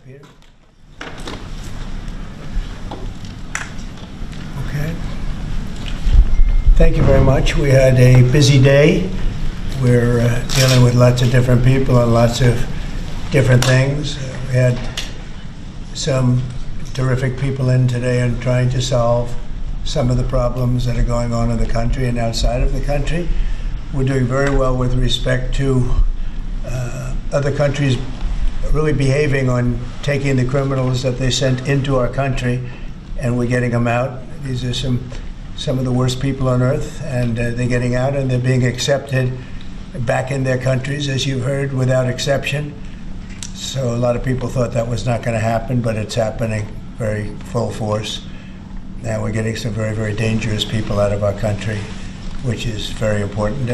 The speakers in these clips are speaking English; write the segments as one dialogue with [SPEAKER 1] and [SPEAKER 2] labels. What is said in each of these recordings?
[SPEAKER 1] Peter. Okay. Thank you very much. We had a busy day. We're dealing with lots of different people and lots of different things. We had some terrific people in today and trying to solve some of the problems that are going on in the country and outside of the country. We're doing very well with respect to other countries really behaving on taking the criminals that they sent into our country, and we're getting them out. These are some of the worst people on earth, and they're getting out and they're being accepted back in their countries, as you've heard, without exception. So a lot of people thought that was not going to happen, but it's happening very full force. Now we're getting some very, very dangerous people out of our country, which is very important.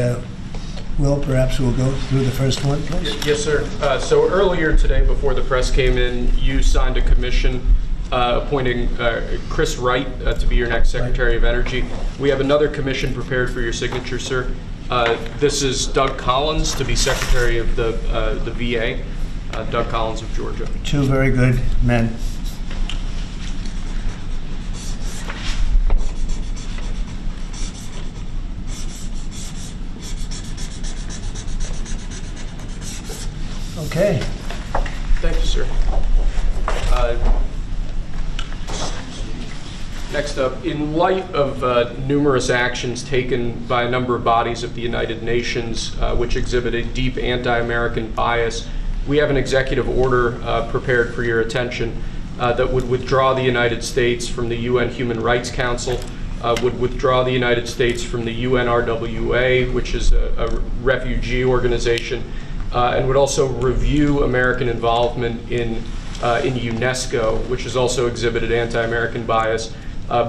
[SPEAKER 1] Will, perhaps we'll go through the first one, please.
[SPEAKER 2] Yes, sir. So earlier today, before the press came in, you signed a commission appointing Chris Wright to be your next Secretary of Energy. We have another commission prepared for your signature, sir. This is Doug Collins to be Secretary of the VA, Doug Collins of Georgia.
[SPEAKER 1] Two very good men. Okay.
[SPEAKER 2] Thank you, sir. Next up, in light of numerous actions taken by a number of bodies of the United Nations which exhibit a deep anti-American bias, we have an executive order prepared for your attention that would withdraw the United States from the UN Human Rights Council, would withdraw the United States from the UNRWA, which is a refugee organization, and would also review American involvement in UNESCO, which has also exhibited anti-American bias.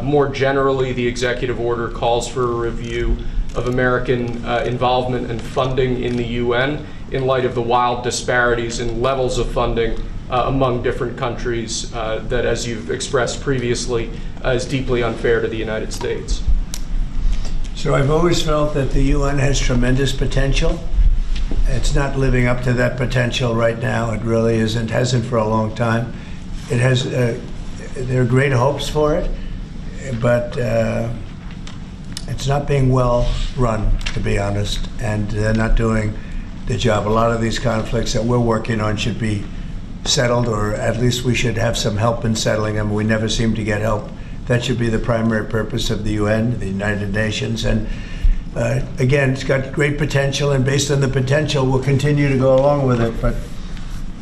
[SPEAKER 2] More generally, the executive order calls for a review of American involvement and funding in the UN in light of the wild disparities in levels of funding among different countries that, as you've expressed previously, is deeply unfair to the United States.
[SPEAKER 1] So I've always felt that the UN has tremendous potential. It's not living up to that potential right now. It really isn't, hasn't for a long time. It has, there are great hopes for it, but it's not being well run, to be honest, and they're not doing the job. A lot of these conflicts that we're working on should be settled, or at least we should have some help in settling them. We never seem to get help. That should be the primary purpose of the UN, the United Nations, and again, it's got great potential, and based on the potential, we'll continue to go along with it, but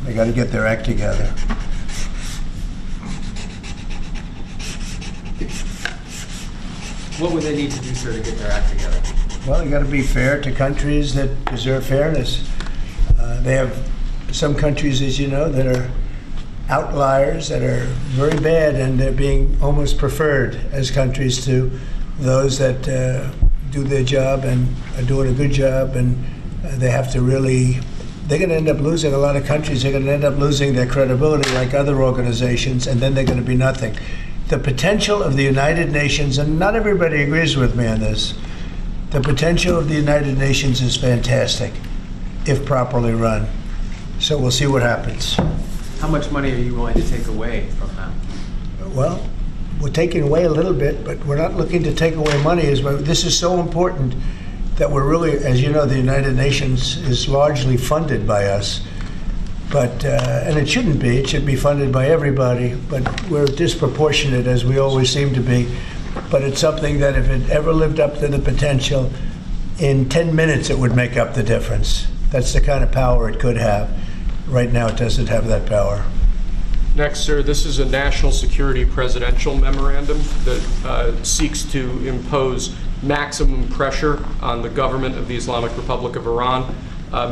[SPEAKER 1] they got to get their act together.
[SPEAKER 3] What would they need to do, sir, to get their act together?
[SPEAKER 1] Well, you got to be fair to countries that deserve fairness. They have some countries, as you know, that are outliers, that are very bad, and they're being almost preferred as countries to those that do their job and are doing a good job, and they have to really, they're going to end up losing, a lot of countries, they're going to end up losing their credibility like other organizations, and then they're going to be nothing. The potential of the United Nations, and not everybody agrees with me on this, the potential of the United Nations is fantastic if properly run. So we'll see what happens.
[SPEAKER 3] How much money are you willing to take away from them?
[SPEAKER 1] Well, we're taking away a little bit, but we're not looking to take away money. This is so important that we're really, as you know, the United Nations is largely funded by us. But, and it shouldn't be, it should be funded by everybody, but we're disproportionate, as we always seem to be. But it's something that if it ever lived up to the potential, in 10 minutes it would make up the difference. That's the kind of power it could have. Right now it doesn't have that power.
[SPEAKER 2] Next, sir, this is a national security presidential memorandum that seeks to impose maximum pressure on the government of the Islamic Republic of Iran.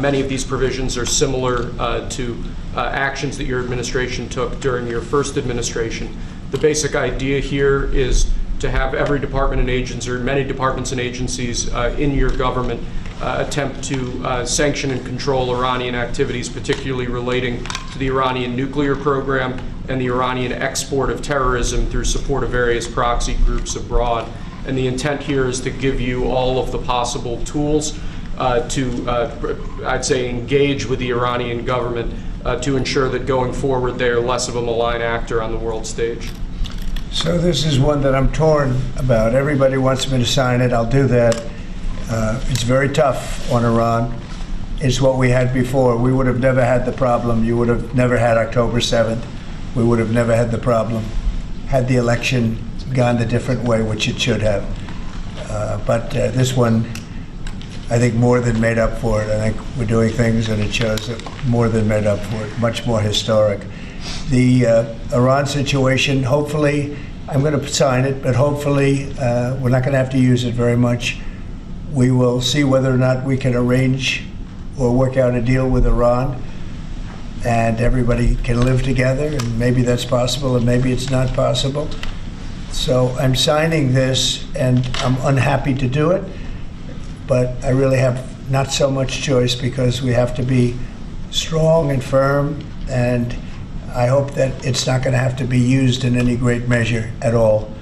[SPEAKER 2] Many of these provisions are similar to actions that your administration took during your first administration. The basic idea here is to have every department and agency, or many departments and agencies in your government attempt to sanction and control Iranian activities, particularly relating to the Iranian nuclear program and the Iranian export of terrorism through support of various proxy groups abroad. And the intent here is to give you all of the possible tools to, I'd say, engage with the Iranian government to ensure that going forward they are less of a malign actor on the world stage?
[SPEAKER 1] So this is one that I'm torn about. Everybody wants me to sign it. I'll do that. It's very tough on Iran. It's what we had before. We would have never had the problem. You would have never had October 7th. We would have never had the problem had the election gone the different way, which it should have. But this one, I think, more than made up for it. I think we're doing things, and it shows that more than made up for it, much more historic. The Iran situation, hopefully, I'm going to sign it, but hopefully we're not going to have to use it very much. We will see whether or not we can arrange or work out a deal with Iran, and everybody can live together, and maybe that's possible, and maybe it's not possible. So I'm signing this, and I'm unhappy to do it, but I really have not so much choice because we have to be strong and firm, and I hope that it's not going to have to be used in any great measure at all.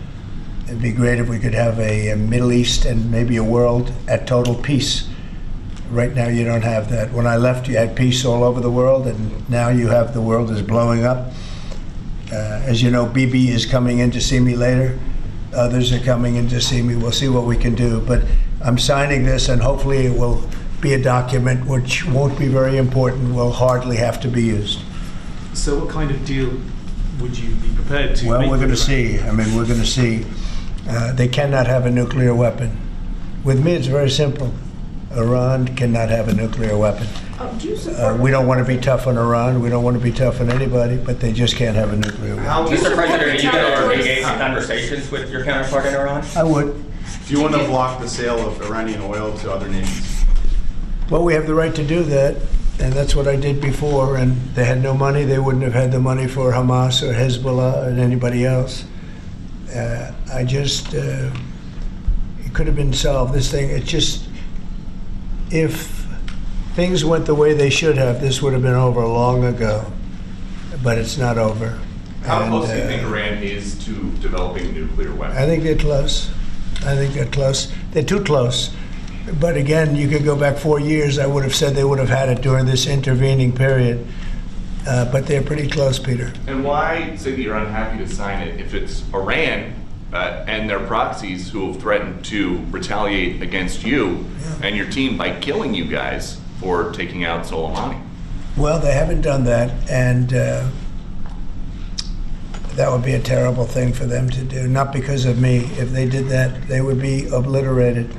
[SPEAKER 1] It'd be great if we could have a Middle East and maybe a world at total peace. Right now you don't have that. When I left, you had peace all over the world, and now you have the world is blowing up. As you know, Bibi is coming in to see me later. Others are coming in to see me. We'll see what we can do. But I'm signing this, and hopefully it will be a document which won't be very important, will hardly have to be used.
[SPEAKER 4] So what kind of deal would you be prepared to
[SPEAKER 1] Well,
[SPEAKER 4] make
[SPEAKER 1] we're going to
[SPEAKER 4] with Iran?
[SPEAKER 1] see. I mean, we're going to see. They cannot have a nuclear weapon. With me, it's very simple. Iran cannot have a nuclear weapon.
[SPEAKER 5] Do you support
[SPEAKER 1] We don't want to be tough on Iran. We don't want to be tough on anybody, but they just can't have a nuclear weapon.
[SPEAKER 5] Do you
[SPEAKER 6] Mr.
[SPEAKER 5] support
[SPEAKER 6] President, are you going to
[SPEAKER 5] retaliatory-
[SPEAKER 6] engage in conversations with your counterpart in Iran?
[SPEAKER 1] I would.
[SPEAKER 7] Do you want to block the sale of Iranian oil to other nations?
[SPEAKER 1] Well, we have the right to do that, and that's what I did before, and they had no money. They wouldn't have had the money for Hamas or Hezbollah and anybody else. It could have been solved. This thing, it just, if things went the way they should have, this would have been over long ago, but it's not over.
[SPEAKER 8] How
[SPEAKER 1] And,
[SPEAKER 8] close do you think Iran is to developing a nuclear weapon?
[SPEAKER 1] I think they're close. I think they're close. They're too close. But again, you could go back 4 years, I would have said they would have had it during this intervening period. But they're pretty close, Peter.
[SPEAKER 8] And why say that you're unhappy to sign it if it's Iran and their proxies who have threatened to retaliate against you and your team by killing you guys for taking out Soleimani?
[SPEAKER 1] Well, they haven't done that, and that would be a terrible thing for them to do. Not because of me. If they did that, they would be obliterated.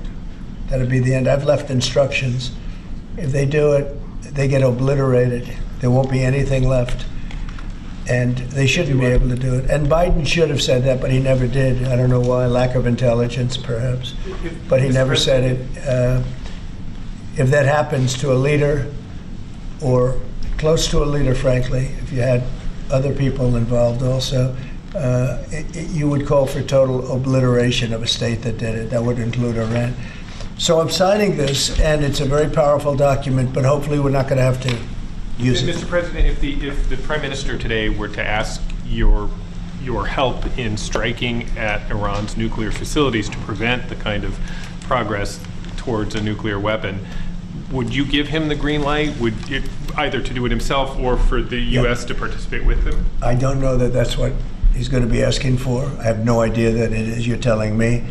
[SPEAKER 1] That would be the end. I've left instructions. If they do it, they get obliterated. There won't be anything left. And they shouldn't be able to do it. And Biden should have said that, but he never did. I don't know why. Lack of intelligence, perhaps. But he never said it. If that happens to a leader, or close to a leader, frankly, if you had other people involved also, you would call for total obliteration of a state that did it. That would include Iran. So I'm signing this, and it's a very powerful document, but hopefully we're not going to have to use it.
[SPEAKER 9] Mr. President, if the Prime Minister today were to ask your help in striking at Iran's nuclear facilities to prevent the kind of progress towards a nuclear weapon, would you give him the green light? Would it, either to do it himself or for the U.S. to participate with him?
[SPEAKER 1] I don't know that that's what he's going to be asking for. I have no idea that it is. You're telling me.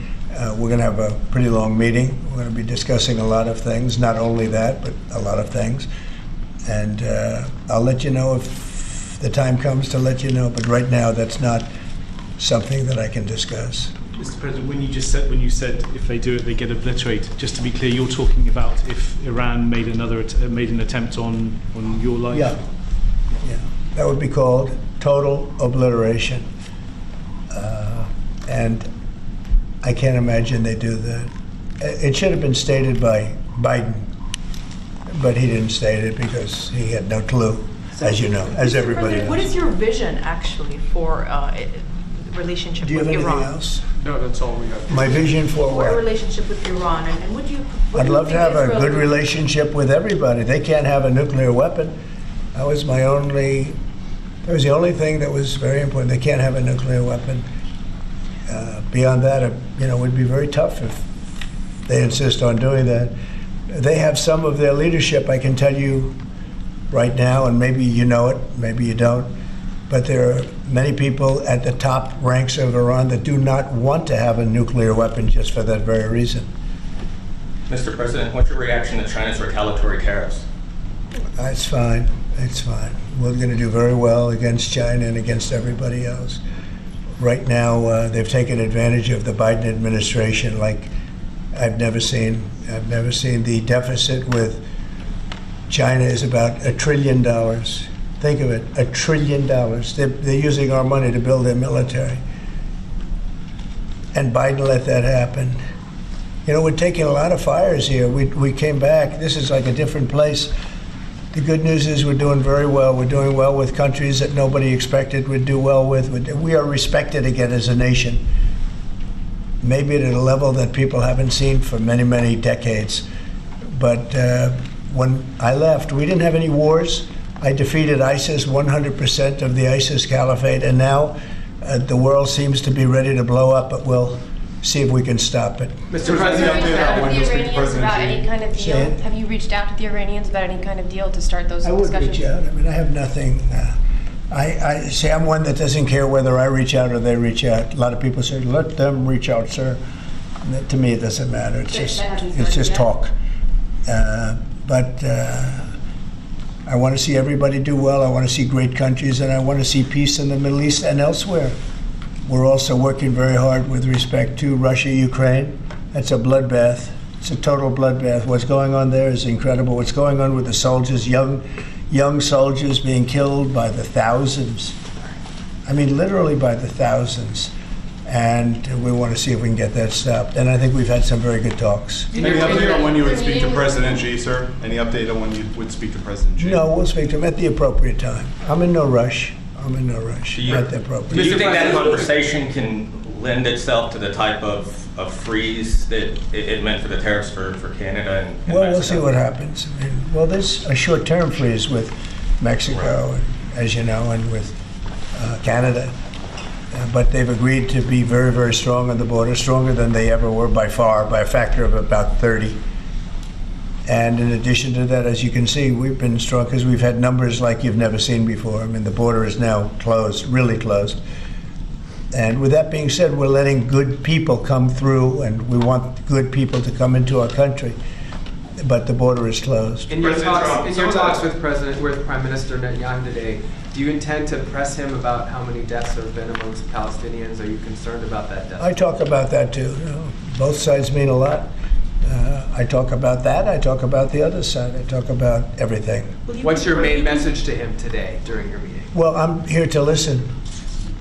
[SPEAKER 1] We're going to have a pretty long meeting. We're going to be discussing a lot of things, not only that, but a lot of things. And I'll let you know if the time comes to let you know. But right now, that's not something that I can discuss.
[SPEAKER 4] Mr. President, when you said if they do it, they get obliterated. Just to be clear, you're talking about if Iran made an attempt on your life.
[SPEAKER 1] Yeah, that would be called total obliteration. And I can't imagine they do that. It should have been stated by Biden, but he didn't state it because he had no clue, as you know, as everybody knows.
[SPEAKER 5] What is your vision actually for relationship
[SPEAKER 1] Do you
[SPEAKER 5] with
[SPEAKER 1] have anything
[SPEAKER 5] Iran?
[SPEAKER 1] else?
[SPEAKER 2] No, that's all we have.
[SPEAKER 1] My vision for
[SPEAKER 5] For a
[SPEAKER 1] what?
[SPEAKER 5] relationship with Iran, and would you? what
[SPEAKER 1] I'd
[SPEAKER 5] do you
[SPEAKER 1] love to
[SPEAKER 5] think
[SPEAKER 1] have a
[SPEAKER 5] Israel
[SPEAKER 1] good
[SPEAKER 5] would-
[SPEAKER 1] relationship with everybody. They can't have a nuclear weapon. That was the only thing that was very important. They can't have a nuclear weapon. Beyond that, it would be very tough if they insist on doing that. They have some of their leadership, I can tell you, right now, and maybe you know it, maybe you don't, but there are many people at the top ranks of Iran that do not want to have a nuclear weapon just for that very reason.
[SPEAKER 6] Mr. President, what's your reaction to China's retaliatory tariffs?
[SPEAKER 1] It's fine. It's fine. We're going to do very well against China and against everybody else. Right now, they've taken advantage of the Biden administration like I've never seen. I've never seen. The deficit with China is about $1 trillion. Think of it, $1 trillion. They're using our money to build their military. And Biden let that happen. You know, we're taking a lot of fires here. We came back. This is like a different place. The good news is we're doing very well. We're doing well with countries that nobody expected we'd do well with. We are respected again as a nation. Maybe at a level that people haven't seen for many, many decades. But when I left, we didn't have any wars. I defeated ISIS, 100% of the ISIS caliphate, and now the world seems to be ready to blow up, but we'll see if we can stop it.
[SPEAKER 3] Mr.
[SPEAKER 10] Have you
[SPEAKER 3] President,
[SPEAKER 10] reached out to the Iranians about any kind of
[SPEAKER 1] Say
[SPEAKER 10] deal?
[SPEAKER 1] it.
[SPEAKER 10] Have you reached out to the Iranians about any kind of deal to start those
[SPEAKER 1] I would
[SPEAKER 10] discussions?
[SPEAKER 1] reach out. I mean, I have nothing. I say I'm one that doesn't care whether I reach out or they reach out. A lot of people say, let them reach out, sir. And that, to me, it doesn't matter. It's just talk. But I want to see everybody do well. I want to see great countries, and I want to see peace in the Middle East and elsewhere. We're also working very hard with respect to Russia, Ukraine. That's a bloodbath. It's a total bloodbath. What's going on there is incredible. What's going on with the soldiers, young soldiers being killed by the thousands. I mean, literally by the thousands. And we want to see if we can get that stopped. And I think we've had some very good talks.
[SPEAKER 7] Any update on when you would speak to President Xi, sir? Any update on when you would speak to President Xi?
[SPEAKER 1] No, we'll speak to him at the appropriate time. I'm in no rush. At the
[SPEAKER 6] Do
[SPEAKER 1] appropriate
[SPEAKER 6] you think that
[SPEAKER 3] President-
[SPEAKER 6] conversation can lend itself to the type of freeze that it meant for the tariffs for Canada and
[SPEAKER 1] Well, we'll
[SPEAKER 6] Mexico?
[SPEAKER 1] see what happens. I mean, well, there's a short-term freeze with Mexico, and, as you know, and with Canada. But they've agreed to be very, very strong on the border, stronger than they ever were by far, by a factor of about 30. And in addition to that, as you can see, we've been strong because we've had numbers like you've never seen before. I mean, the border is now closed, really closed. And with that being said, we're letting good people come through, and we want good people to come into our country. But the border is closed.
[SPEAKER 3] In your
[SPEAKER 7] President Trump,
[SPEAKER 3] talks with Prime Minister Netanyahu today, do you intend to press him about how many deaths there have been amongst Palestinians? Are you concerned about that death?
[SPEAKER 1] I talk about that too. You know, both sides mean a lot. I talk about that. I talk about the other side. I talk about everything.
[SPEAKER 3] What's your main message to him today during your meeting?
[SPEAKER 1] Well, I'm here to listen.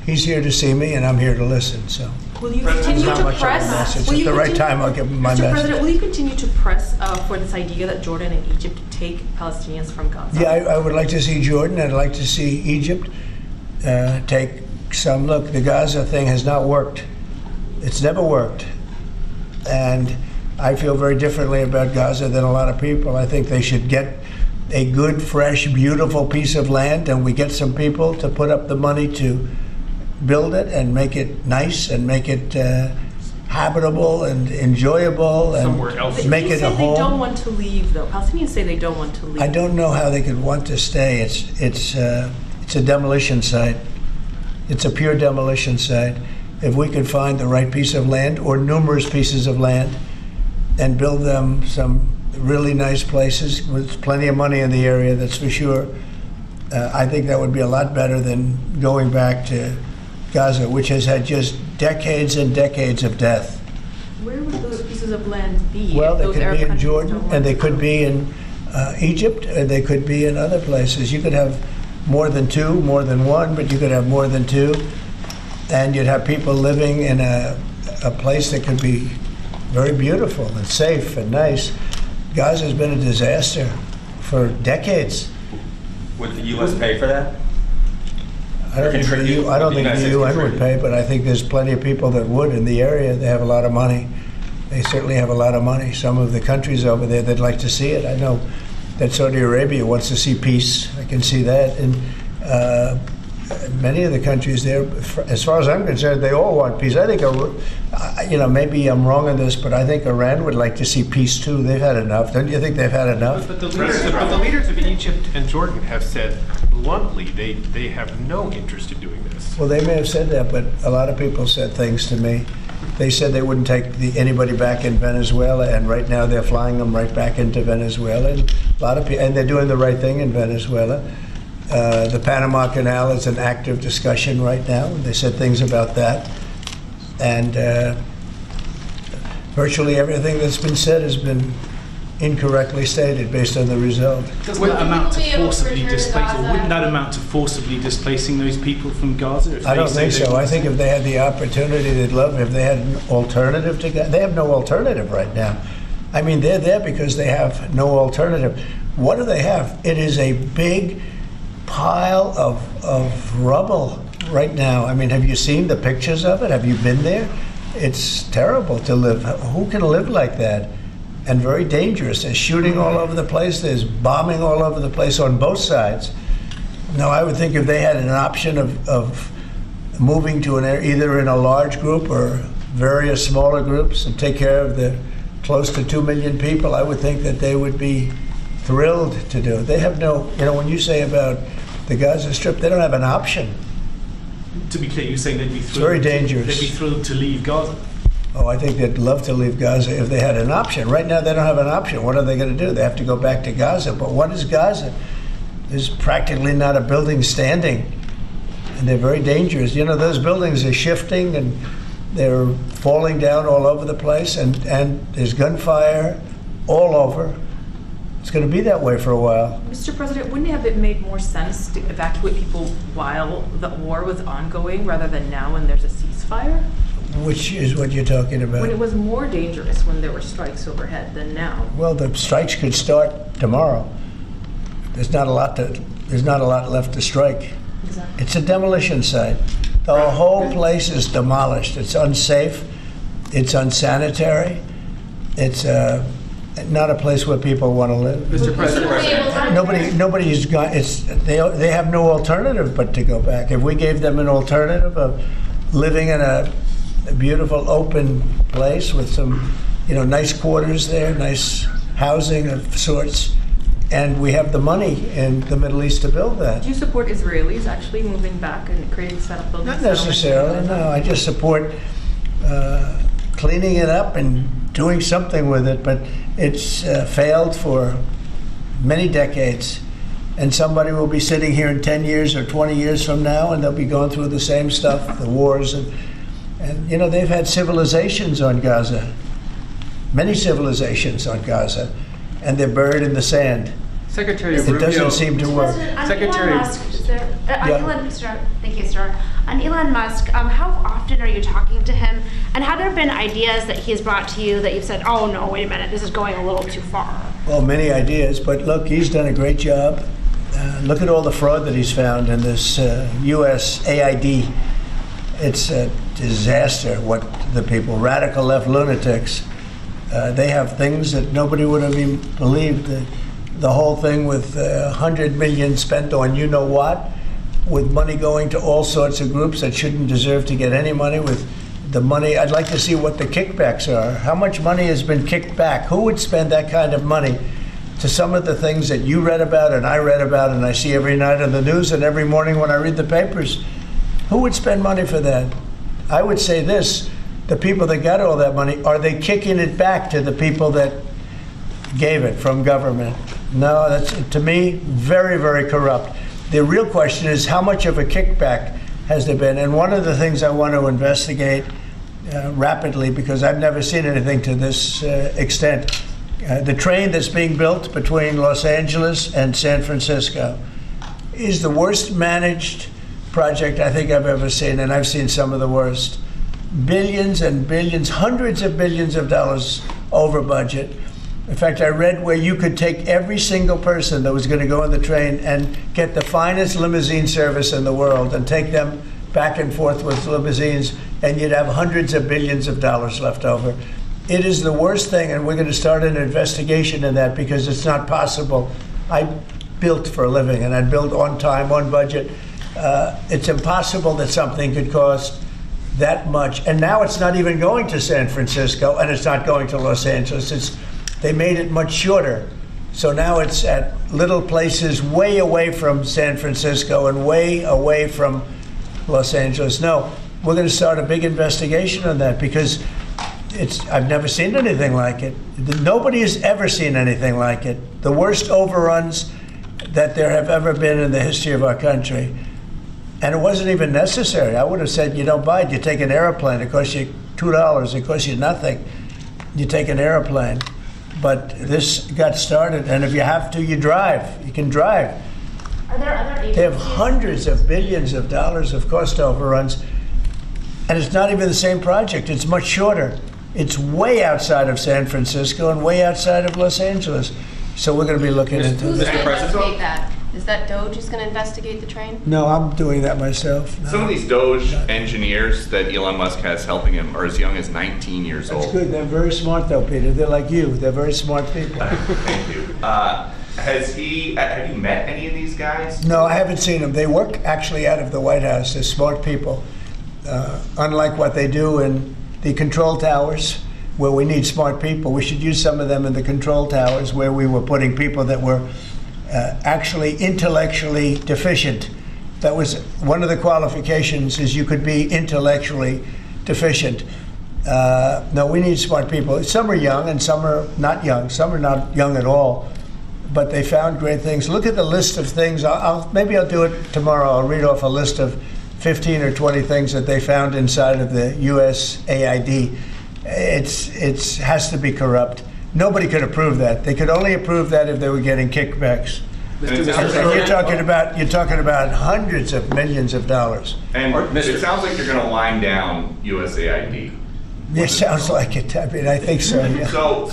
[SPEAKER 1] He's here to see me, and I'm here to listen. So
[SPEAKER 10] Will you
[SPEAKER 7] President,
[SPEAKER 10] continue
[SPEAKER 1] not
[SPEAKER 10] to
[SPEAKER 1] much of a
[SPEAKER 10] press?
[SPEAKER 1] message.
[SPEAKER 10] will
[SPEAKER 1] At
[SPEAKER 10] you
[SPEAKER 1] the right
[SPEAKER 10] continue-
[SPEAKER 1] time, I'll give him my
[SPEAKER 10] Mr.
[SPEAKER 1] message.
[SPEAKER 10] President, will you continue to press for this idea that Jordan and Egypt take Palestinians from Gaza?
[SPEAKER 1] yeah, I would like to see Jordan. I'd like to see Egypt take some. Look, the Gaza thing has not worked. It's never worked, and I feel very differently about Gaza than a lot of people. I think they should get a good, fresh, beautiful piece of land, and we get some people to put up the money to build it and make it nice and make it habitable and enjoyable and
[SPEAKER 9] Somewhere else.
[SPEAKER 1] make it a
[SPEAKER 10] They say they don't
[SPEAKER 1] home.
[SPEAKER 10] want to leave, though. Palestinians say they don't want to leave.
[SPEAKER 1] I don't know how they could want to stay. It's a demolition site. It's a pure demolition site. If we could find the right piece of land or numerous pieces of land and build them some really nice places with plenty of money in the area, that's for sure, I think that would be a lot better than going back to Gaza, which has had just decades and decades of death.
[SPEAKER 10] Where would those pieces of land be?
[SPEAKER 1] Well,
[SPEAKER 10] if
[SPEAKER 1] they
[SPEAKER 10] those
[SPEAKER 1] could
[SPEAKER 10] Arab
[SPEAKER 1] be in
[SPEAKER 10] countries
[SPEAKER 1] Jordan,
[SPEAKER 10] don't want
[SPEAKER 1] and they
[SPEAKER 10] to?
[SPEAKER 1] could be in Egypt, and they could be in other places. You could have more than two, more than one, but you could have more than two, and you'd have people living in a place that could be very beautiful and safe and nice. Gaza's been a disaster for decades.
[SPEAKER 6] Would the U.S. pay for that?
[SPEAKER 1] I don't think the UN would pay, but I think there's plenty of people that would in the area. They have a lot of money. They certainly have a lot of money. Some of the countries over there, they'd like to see it. I know that Saudi Arabia wants to see peace. I can see that. And many of the countries there, as far as I'm concerned, they all want peace. I think, maybe I'm wrong on this, but I think Iran would like to see peace too. They've had enough. Don't you think they've had enough?
[SPEAKER 9] But the leaders of Egypt and Jordan have said bluntly they have no interest in doing this.
[SPEAKER 1] Well, they may have said that, but a lot of people said things to me. They said they wouldn't take anybody back in Venezuela, and right now they're flying them right back into Venezuela. And a lot of people, and they're doing the right thing in Venezuela. The Panama Canal is an active discussion right now. They said things about that, and virtually everything that's been said has been incorrectly stated based on the result.
[SPEAKER 4] Doesn't that amount to forcibly displace, or wouldn't that amount to forcibly displacing those people from Gaza?
[SPEAKER 1] I don't think so. I think if they had the opportunity, they'd love it. If they had an alternative to Gaza, they have no alternative right now. I mean, they're there because they have no alternative. What do they have? It is a big pile of rubble right now. I mean, have you seen the pictures of it? Have you been there? It's terrible to live. Who can live like that? And very dangerous. There's shooting all over the place. There's bombing all over the place on both sides. Now, I would think if they had an option of moving to an area, either in a large group or various smaller groups, and take care of the close to 2 million people, I would think that they would be thrilled to do it. They have no, when you say about the Gaza Strip, they don't have an option.
[SPEAKER 4] To be clear, you're saying they'd be thrilled.
[SPEAKER 1] It's very dangerous.
[SPEAKER 4] They'd be thrilled to leave Gaza.
[SPEAKER 1] Oh, I think they'd love to leave Gaza if they had an option. Right now, they don't have an option. What are they going to do? They have to go back to Gaza. But what is Gaza? There's practically not a building standing, and they're very dangerous. Those buildings are shifting, and they're falling down all over the place, and there's gunfire all over. It's going to be that way for a while.
[SPEAKER 10] Mr. President, wouldn't it have made more sense to evacuate people while the war was ongoing rather than now when there's a ceasefire?
[SPEAKER 1] Which is what you're talking about?
[SPEAKER 10] When it was more dangerous when there were strikes overhead than now.
[SPEAKER 1] Well, the strikes could start tomorrow. There's not a lot left to strike.
[SPEAKER 10] Exactly.
[SPEAKER 1] It's a demolition site. The whole place is demolished. It's unsafe. It's unsanitary. It's not a place where people want to live.
[SPEAKER 3] Mr. President.
[SPEAKER 1] Nobody's got. They have no alternative but to go back. If we gave them an alternative of living in a beautiful open place with some, nice quarters there, nice housing of sorts, and we have the money in the Middle East to build that.
[SPEAKER 10] Do you support Israelis actually moving back and creating buildings?
[SPEAKER 1] Not necessarily, no. I just support cleaning it up and doing something with it, but it's failed for many decades. And somebody will be sitting here in 10 years or 20 years from now, and they'll be going through the same stuff, the wars, and they've had civilizations on Gaza, many civilizations on Gaza, and they're buried in the sand.
[SPEAKER 3] Secretary
[SPEAKER 1] It
[SPEAKER 3] Rubio.
[SPEAKER 1] doesn't seem to work.
[SPEAKER 3] Secretary.
[SPEAKER 11] Elon Musk, thank you, sir. On Elon Musk, how often are you talking to him? And have there been ideas that he's brought to you that you've said, oh no, wait a minute, this is going a little too far?
[SPEAKER 1] Well, many ideas, but look, he's done a great job. Look at all the fraud that he's found in this U.S. AID. It's a disaster what the people, radical left lunatics, they have things that nobody would have even believed. The whole thing with $100 million spent on you-know-what, with money going to all sorts of groups that shouldn't deserve to get any money, with the money. I'd like to see what the kickbacks are. How much money has been kicked back? Who would spend that kind of money to some of the things that you read about and I read about and I see every night on the news and every morning when I read the papers? Who would spend money for that? I would say this, the people that got all that money, are they kicking it back to the people that gave it from government? No, that's, to me, very, very corrupt. The real question is, how much of a kickback has there been? And one of the things I want to investigate rapidly, because I've never seen anything to this extent, the train that's being built between Los Angeles and San Francisco is the worst managed project I think I've ever seen, and I've seen some of the worst. Billions and billions, hundreds of billions of dollars over budget. In fact, I read where you could take every single person that was going to go on the train and get the finest limousine service in the world and take them back and forth with limousines, and you'd have hundreds of billions of dollars left over. It is the worst thing, and we're going to start an investigation in that because it's not possible. I built for a living, and I built on time, on budget. It's impossible that something could cost that much. And now it's not even going to San Francisco, and it's not going to Los Angeles. They made it much shorter. So now it's at little places way away from San Francisco and way away from Los Angeles. No, we're going to start a big investigation on that because I've never seen anything like it. Nobody has ever seen anything like it. The worst overruns that there have ever been in the history of our country. And it wasn't even necessary. I would have said, you don't buy it. You take an airplane. It costs you $2. It costs you nothing. You take an airplane. But this got started, and if you have to, you drive. You can drive.
[SPEAKER 11] Are there other agencies?
[SPEAKER 1] They have hundreds of billions of dollars of cost overruns, and it's not even the same project. It's much shorter. It's way outside of San Francisco and way outside of Los Angeles. So we're going to be looking into
[SPEAKER 12] Who's going
[SPEAKER 1] this.
[SPEAKER 12] to investigate that? Is that Doge who's going to investigate the train?
[SPEAKER 1] No, I'm doing that myself. No.
[SPEAKER 8] Some of these Doge engineers that Elon Musk has helping him are as young as 19 years
[SPEAKER 1] That's
[SPEAKER 8] old.
[SPEAKER 1] good. They're very smart, though, Peter. They're like you. They're very smart people.
[SPEAKER 8] Thank you. Have you met any of these guys?
[SPEAKER 1] No, I haven't seen them. They work actually out of the White House. They're smart people. Unlike what they do in the control towers, where we need smart people, we should use some of them in the control towers where we were putting people that were actually intellectually deficient. That was one of the qualifications, is you could be intellectually deficient. No, we need smart people. Some are young and some are not young. Some are not young at all, but they found great things. Look at the list of things. Maybe I'll do it tomorrow. I'll read off a list of 15 or 20 things that they found inside of the USAID. It has to be corrupt. Nobody could approve that. They could only approve that if they were getting kickbacks. And you're talking about hundreds of millions of dollars.
[SPEAKER 8] And it sounds like you're going to wind down USAID.
[SPEAKER 1] It sounds like it. I mean, I think so. Yeah.
[SPEAKER 8] So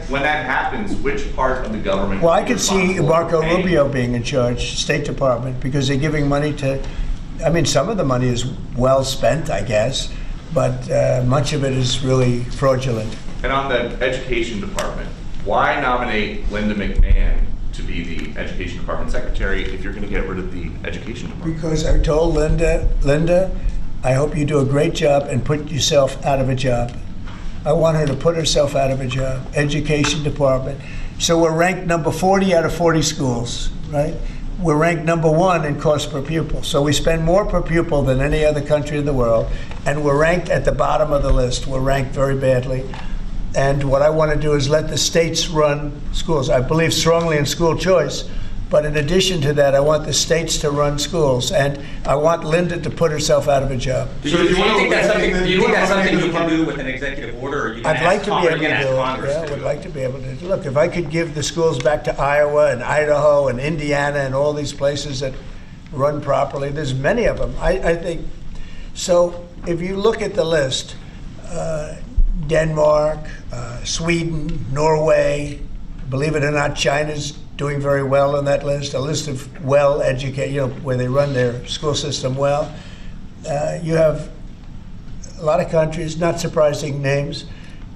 [SPEAKER 8] when that happens, which part of the government?
[SPEAKER 1] Well, I could see Marco Rubio being in charge, State Department, because they're giving money to. I mean, some of the money is well spent, I guess, but much of it is really fraudulent.
[SPEAKER 8] And on the education department, why nominate Linda McMahon to be the education department secretary if you're going to get rid of the education department?
[SPEAKER 1] Because I told Linda, I hope you do a great job and put yourself out of a job. I want her to put herself out of a job. Education department. So we're ranked number 40 out of 40 schools, right? We're ranked number 1 in cost per pupil. So we spend more per pupil than any other country in the world, and we're ranked at the bottom of the list. We're ranked very badly. And what I want to do is let the states run schools. I believe strongly in school choice, but in addition to that, I want the states to run schools, and I want Linda to put herself out of a job.
[SPEAKER 6] Do you think that's something you can do with an executive order? Or you
[SPEAKER 1] I'd like to be able to do it.
[SPEAKER 6] Yeah,
[SPEAKER 1] I would like to be able to. Look, if I could give the schools back to Iowa and Idaho and Indiana and all these places that run properly, there's many of them. I think so. If you look at the list, Denmark, Sweden, Norway, believe it or not, China's doing very well on that list, a list of well-educated, where they run their school system well. You have a lot of countries, not surprising names.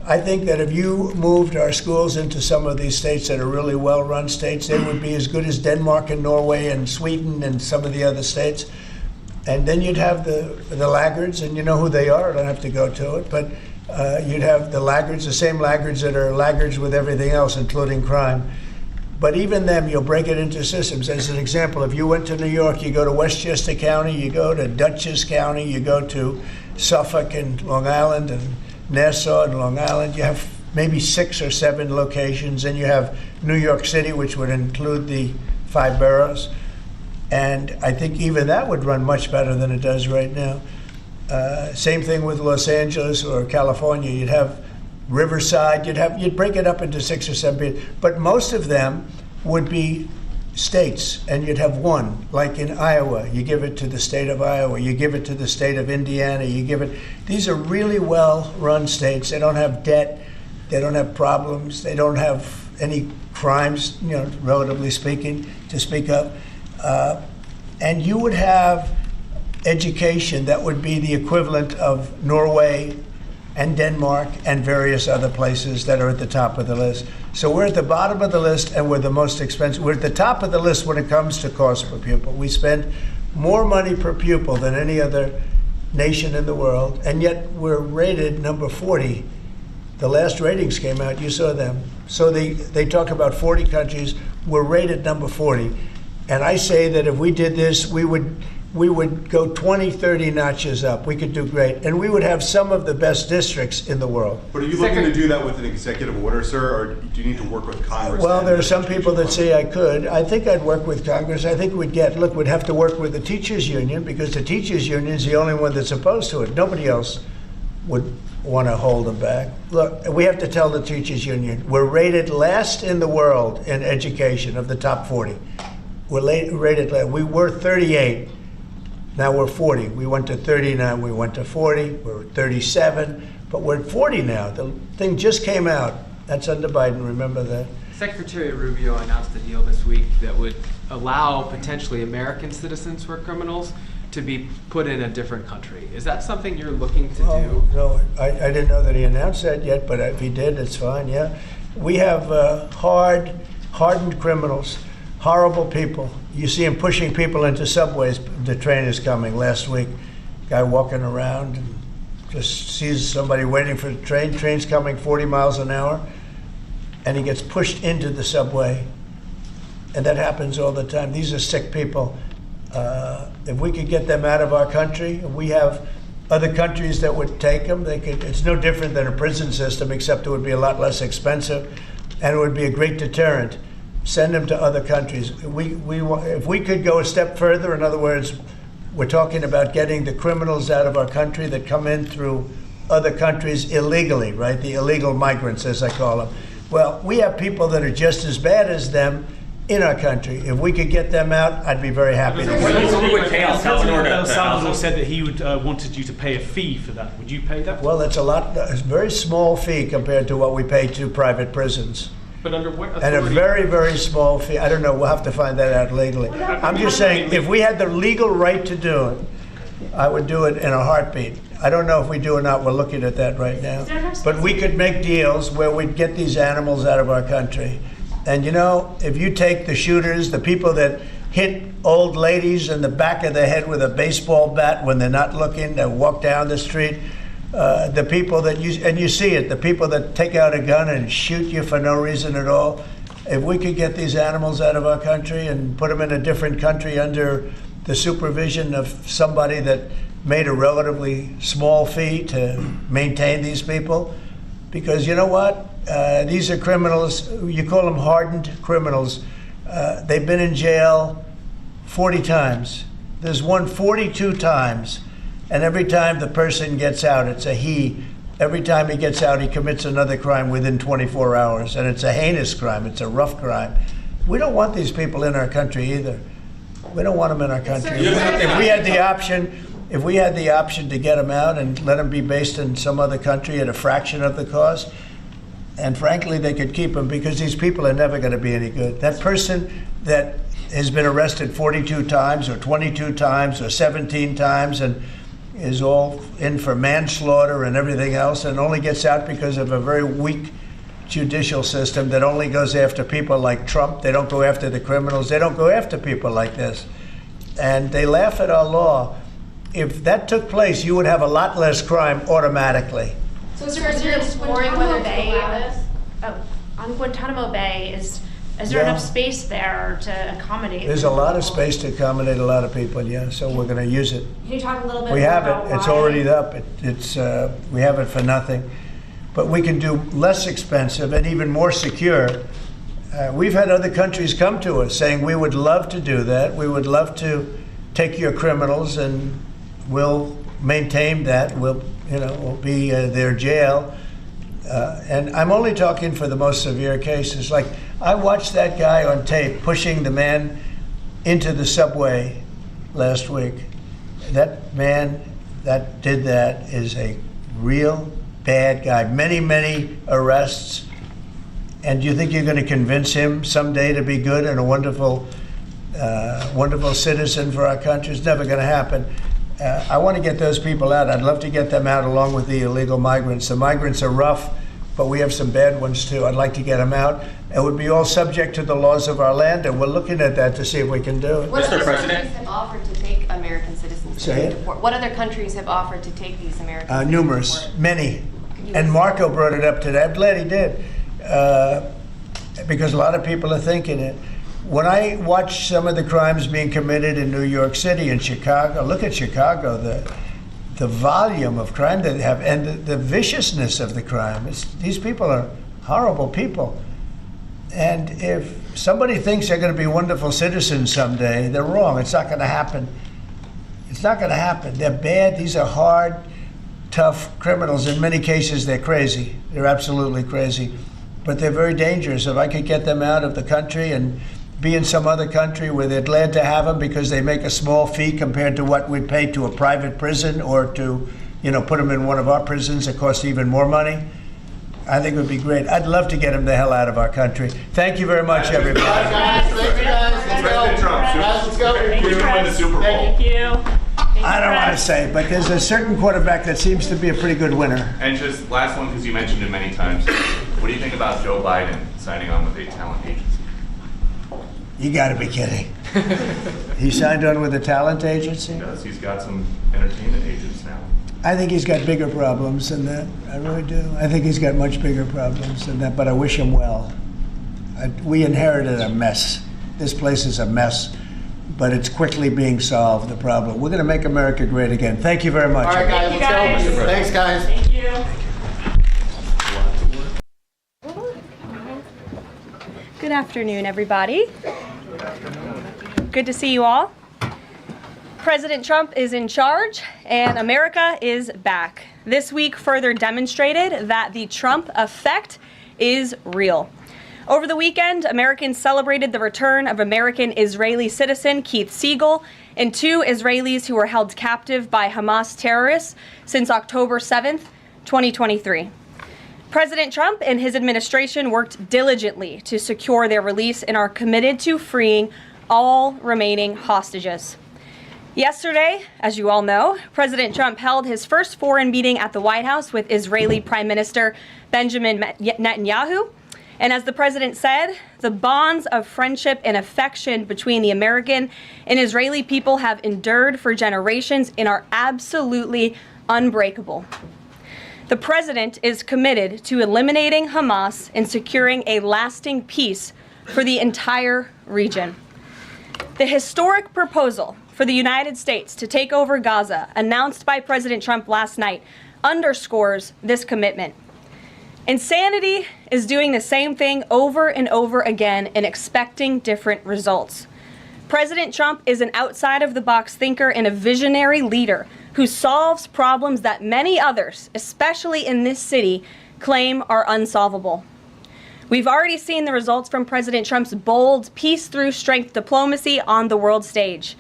[SPEAKER 1] I think that if you moved our schools into some of these states that are really well-run states, they would be as good as Denmark and Norway and Sweden and some of the other states. And then you'd have the laggards, and you know who they are. I don't have to go to it, but you'd have the laggards, the same laggards that are laggards with everything else, including crime. But even them, you'll break it into systems. As an example, if you went to New York, you go to Westchester County, you go to Dutchess County, you go to Suffolk and Long Island and Nassau and Long Island. You have maybe 6 or 7 locations, and you have New York City, which would include the 5 boroughs. And I think even that would run much better than it does right now. Same thing with Los Angeles or California. You'd have Riverside. You'd break it up into 6 or 7, but most of them would be states, and you'd have one. Like in Iowa, you give it to the state of Iowa. You give it to the state of Indiana. You give it. These are really well-run states. They don't have debt. They don't have problems. They don't have any crimes, relatively speaking, to speak of. And you would have education that would be the equivalent of Norway and Denmark and various other places that are at the top of the list. So we're at the bottom of the list, and we're the most expensive. We're at the top of the list when it comes to cost per pupil. We spend more money per pupil than any other nation in the world, and yet we're rated number 40. The last ratings came out, you saw them. So they talk about 40 countries, we're rated number 40. And I say that if we did this, we would go 20, 30 notches up. We could do great. And we would have some of the best districts in the world.
[SPEAKER 7] But are you looking to do that with an executive order, sir, or do you need to work with Congress?
[SPEAKER 1] Well, there are some people that say I could. I think I'd work with Congress. I think we'd have to work with the teachers union, because the teachers union is the only one that's opposed to it. Nobody else would want to hold them back. Look, we have to tell the teachers union, we're rated last in the world in education of the top 40. We're rated last. We were 38. Now we're 40. We went to 39. We went to 40. We're 37. But we're at 40 now. The thing just came out. That's under Biden. Remember that.
[SPEAKER 3] Secretary Rubio announced a deal this week that would allow potentially American citizens who are criminals to be put in a different country. Is that something you're looking to do?
[SPEAKER 1] No, I didn't know that he announced that yet, but if he did, it's fine, yeah. We have hardened criminals, horrible people. You see him pushing people into subways. The train is coming. Last week, guy walking around and just sees somebody waiting for the train. Train's coming 40 miles an hour, and he gets pushed into the subway. And that happens all the time. These are sick people. If we could get them out of our country, we have other countries that would take them. It's no different than a prison system, except it would be a lot less expensive, and it would be a great deterrent. Send them to other countries. If we could go a step further, in other words, we're talking about getting the criminals out of our country that come in through other countries illegally, right? The illegal migrants, as I call them. Well, we have people that are just as bad as them in our country. If we could get them out, I'd be very happy.
[SPEAKER 4] El Salvador said that he would wanted you to pay a fee for that. Would you pay that?
[SPEAKER 1] Well, it's a very small fee compared to what we pay to private prisons.
[SPEAKER 9] But under what authority?
[SPEAKER 1] And a very, very small fee. I don't know, we'll have to find that out legally. I'm just saying, if we had the legal right to do it, I would do it in a heartbeat. I don't know if we do or not, we're looking at that right now. But we could make deals where we'd get these animals out of our country. And you know, if you take the shooters, the people that hit old ladies in the back of the head with a baseball bat when they're not looking, that walk down the street, the people that you see it, the people that take out a gun and shoot you for no reason at all. If we could get these animals out of our country and put them in a different country under the supervision of somebody that made a relatively small fee to maintain these people, because you know what? These are criminals, you call them hardened criminals. They've been in jail 40 times. There's one 42 times. And every time the person gets out, it's a he. Every time he gets out, he commits another crime within 24 hours. And it's a heinous crime. It's a rough crime. We don't want these people in our country either. We don't want them in our country. If we had the option to get them out and let them be based in some other country at a fraction of the cost, and frankly, they could keep them, because these people are never going to be any good. That person that has been arrested 42 times or 22 times or 17 times and is all in for manslaughter and everything else, and only gets out because of a very weak judicial system that only goes after people like Trump. They don't go after the criminals. They don't go after people like this. And they laugh at our law. If that took place, you would have a lot less crime automatically.
[SPEAKER 11] So is there exploring whether to allow this? On Guantanamo Bay, is there enough space there to accommodate?
[SPEAKER 1] There's a lot of space to accommodate a lot of people, yeah, so we're going to use it.
[SPEAKER 11] Can you talk a little bit
[SPEAKER 1] We
[SPEAKER 11] more
[SPEAKER 1] have
[SPEAKER 11] about
[SPEAKER 1] it. It's
[SPEAKER 11] why?
[SPEAKER 1] already up. We have it for nothing. But we can do less expensive and even more secure. We've had other countries come to us saying, we would love to do that. We would love to take your criminals and we'll maintain that. We'll be their jail. And I'm only talking for the most severe cases. Like, I watched that guy on tape pushing the man into the subway last week. That man that did that is a real bad guy. Many, many arrests. And do you think you're going to convince him someday to be good and a wonderful citizen for our country? It's never going to happen. I want to get those people out. I'd love to get them out along with the illegal migrants. The migrants are rough, but we have some bad ones too. I'd like to get them out. It would be all subject to the laws of our land, and we're looking at that to see if we can do it.
[SPEAKER 12] What Mr. President have offered to take American citizens
[SPEAKER 1] Say
[SPEAKER 12] to
[SPEAKER 1] it.
[SPEAKER 12] deport? What other countries have offered to take these Americans? to
[SPEAKER 1] Numerous,
[SPEAKER 12] deport?
[SPEAKER 1] many.
[SPEAKER 12] Could you
[SPEAKER 1] And
[SPEAKER 12] list
[SPEAKER 1] Marco
[SPEAKER 12] them?
[SPEAKER 1] brought it up today. I'm glad he did, because a lot of people are thinking it. When I watch some of the crimes being committed in New York City and Chicago, look at Chicago, the volume of crime that they have, and the viciousness of the crime. These people are horrible people. And if somebody thinks they're going to be wonderful citizens someday, they're wrong. It's not going to happen. It's not going to happen. They're bad. These are hard, tough criminals. In many cases, they're crazy. They're absolutely crazy. But they're very dangerous. If I could get them out of the country and be in some other country where they're glad to have them because they make a small fee compared to what we'd pay to a private prison, or to, put them in one of our prisons that costs even more money, I think it would be great. I'd love to get them the hell out of our country. Thank you very much, everybody.
[SPEAKER 8] President Trump, let's go. We're going to win the Super Bowl.
[SPEAKER 5] Thank you.
[SPEAKER 1] I don't want to say, but there's a certain quarterback that seems to be a pretty good winner.
[SPEAKER 8] And just last one, because you mentioned it many times. What do you think about Joe Biden signing on with a talent agency?
[SPEAKER 1] You got to be kidding. He signed on with a talent agency?
[SPEAKER 8] He does. He's got some entertainment agents now.
[SPEAKER 1] I think he's got bigger problems than that. I really do. I think he's got much bigger problems than that, but I wish him well. We inherited a mess. This place is a mess, but it's quickly being solved, the problem. We're going to make America great again. Thank you very much.
[SPEAKER 13] All right, guys, let's go. Thanks, guys.
[SPEAKER 5] Thank you.
[SPEAKER 14] Good afternoon, everybody. Good to see you all. President Trump is in charge, and America is back. This week further demonstrated that the Trump effect is real. Over the weekend, Americans celebrated the return of American-Israeli citizen Keith Siegel and 2 Israelis who were held captive by Hamas terrorists since October 7th, 2023. President Trump and his administration worked diligently to secure their release and are committed to freeing all remaining hostages. Yesterday, as you all know, President Trump held his first foreign meeting at the White House with Israeli Prime Minister Benjamin Netanyahu. And as the president said, the bonds of friendship and affection between the American and Israeli people have endured for generations and are absolutely unbreakable. The president is committed to eliminating Hamas and securing a lasting peace for the entire region. The historic proposal for the United States to take over Gaza, announced by President Trump last night, underscores this commitment. Insanity is doing the same thing over and over again and expecting different results. President Trump is an outside-of-the-box thinker and a visionary leader who solves problems that many others, especially in this city, claim are unsolvable. We've already seen the results from President Trump's bold peace-through-strength diplomacy on the world stage.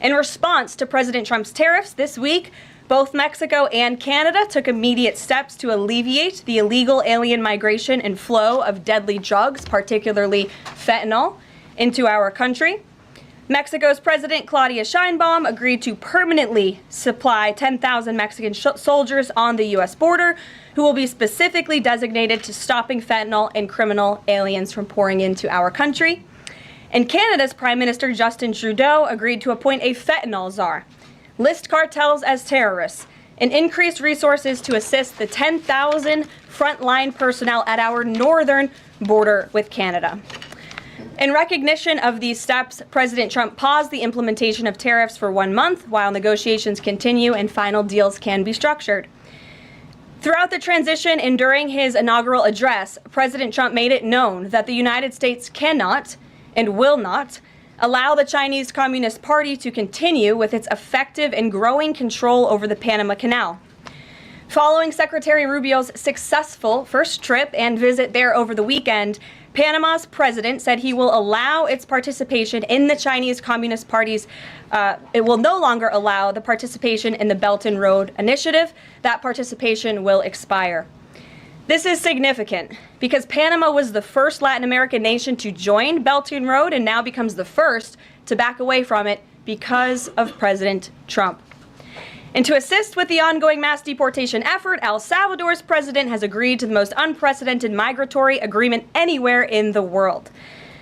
[SPEAKER 14] In response to President Trump's tariffs this week, both Mexico and Canada took immediate steps to alleviate the illegal alien migration and flow of deadly drugs, particularly fentanyl, into our country. Mexico's President Claudia Sheinbaum agreed to permanently supply 10,000 Mexican soldiers on the U.S. border who will be specifically designated to stopping fentanyl and criminal aliens from pouring into our country. And Canada's Prime Minister Justin Trudeau agreed to appoint a fentanyl czar, list cartels as terrorists, and increase resources to assist the 10,000 frontline personnel at our northern border with Canada. In recognition of these steps, President Trump paused the implementation of tariffs for 1 month while negotiations continue and final deals can be structured. Throughout the transition and during his inaugural address, President Trump made it known that the United States cannot and will not allow the Chinese Communist Party to continue with its effective and growing control over the Panama Canal. Following Secretary Rubio's successful first trip and visit there over the weekend, Panama's president said he will allow its participation in the Chinese Communist Party's, it will no longer allow the participation in the Belt and Road Initiative. That participation will expire. This is significant because Panama was the first Latin American nation to join Belt and Road and now becomes the first to back away from it because of President Trump. And to assist with the ongoing mass deportation effort, El Salvador's president has agreed to the most unprecedented migratory agreement anywhere in the world.